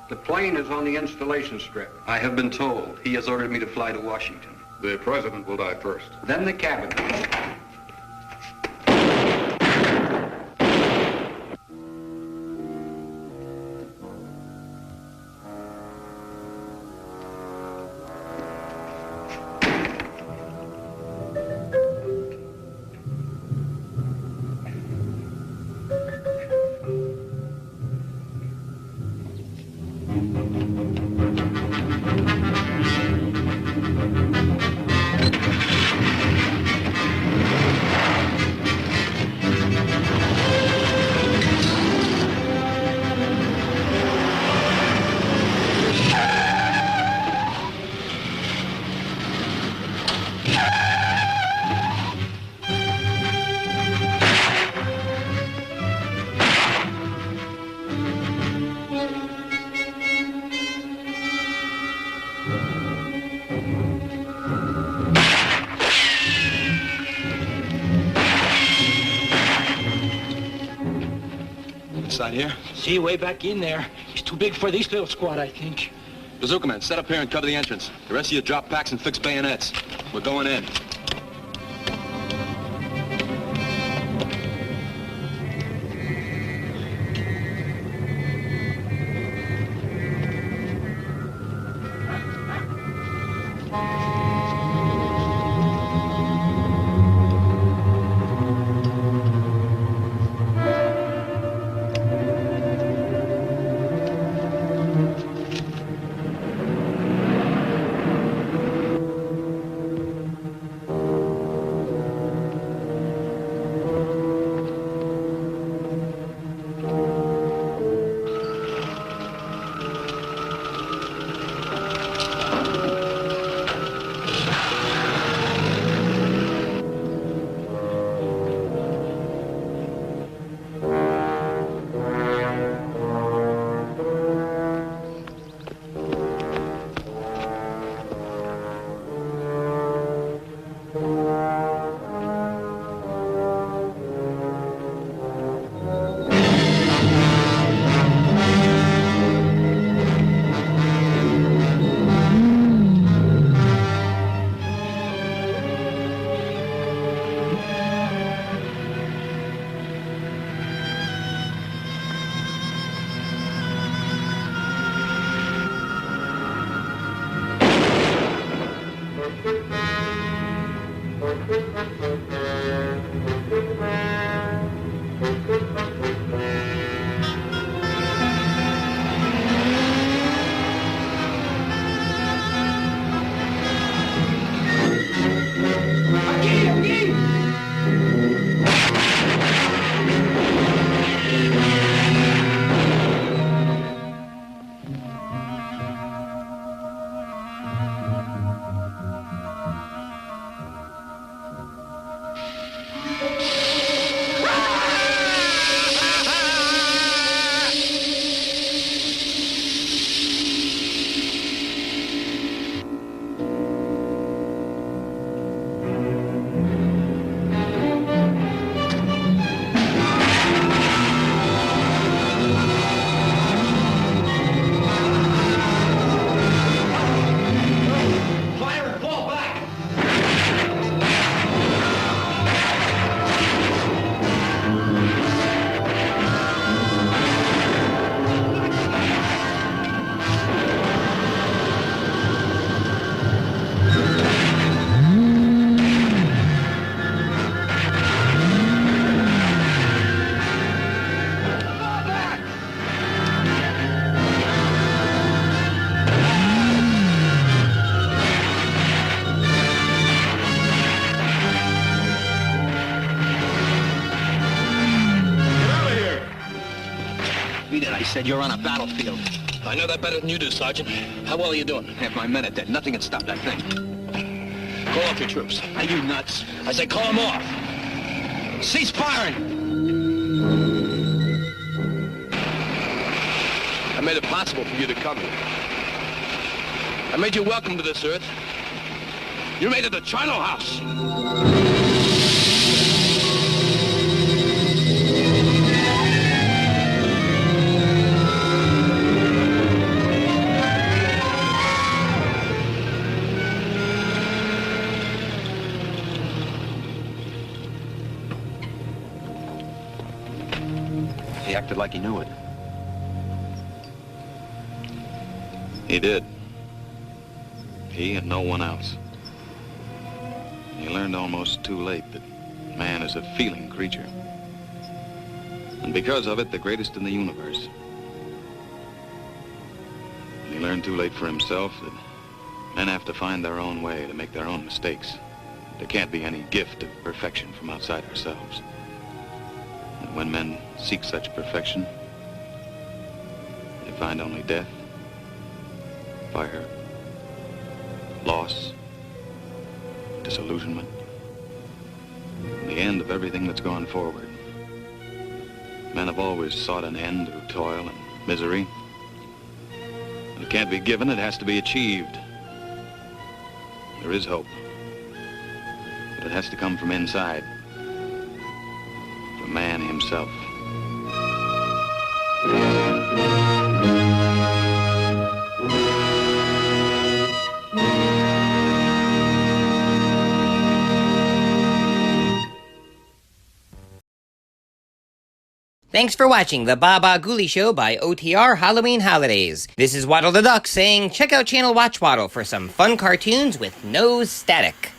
The plane is on the installation strip. I have been told. He has ordered me to fly to Washington. The president will die first. Then the cabinet. Inside here? See, way back in there. He's too big for this little squad, I think. Bazooka man, set up here and cover the entrance. The rest of you drop packs and fix bayonets. We're going in. I said you're on a battlefield. I know that better than you do, Sergeant. How well are you doing? Half my men are dead. Nothing can stop that thing. Call off your troops. Are you nuts? I say call them off. Cease firing! I made it possible for you to come here. I made you welcome to this earth. You made it the charnel house. He acted like he knew it. He did. He and no one else. He learned almost too late that man is a feeling creature. And because of it, the greatest in the universe. He learned too late for himself that men have to find their own way to make their own mistakes. There can't be any gift of perfection from outside ourselves. And when men seek such perfection, they find only death, fire, loss, disillusionment, and the end of everything that's gone forward. Men have always sought an end through toil and misery. When it can't be given, it has to be achieved. There is hope, but it has to come from inside, from man himself. Thanks for watching the Baba Ghoulie Show by OTR Halloween Holidays. This is Waddle the Duck saying check out Channel Watch Waddle for some fun cartoons with no static.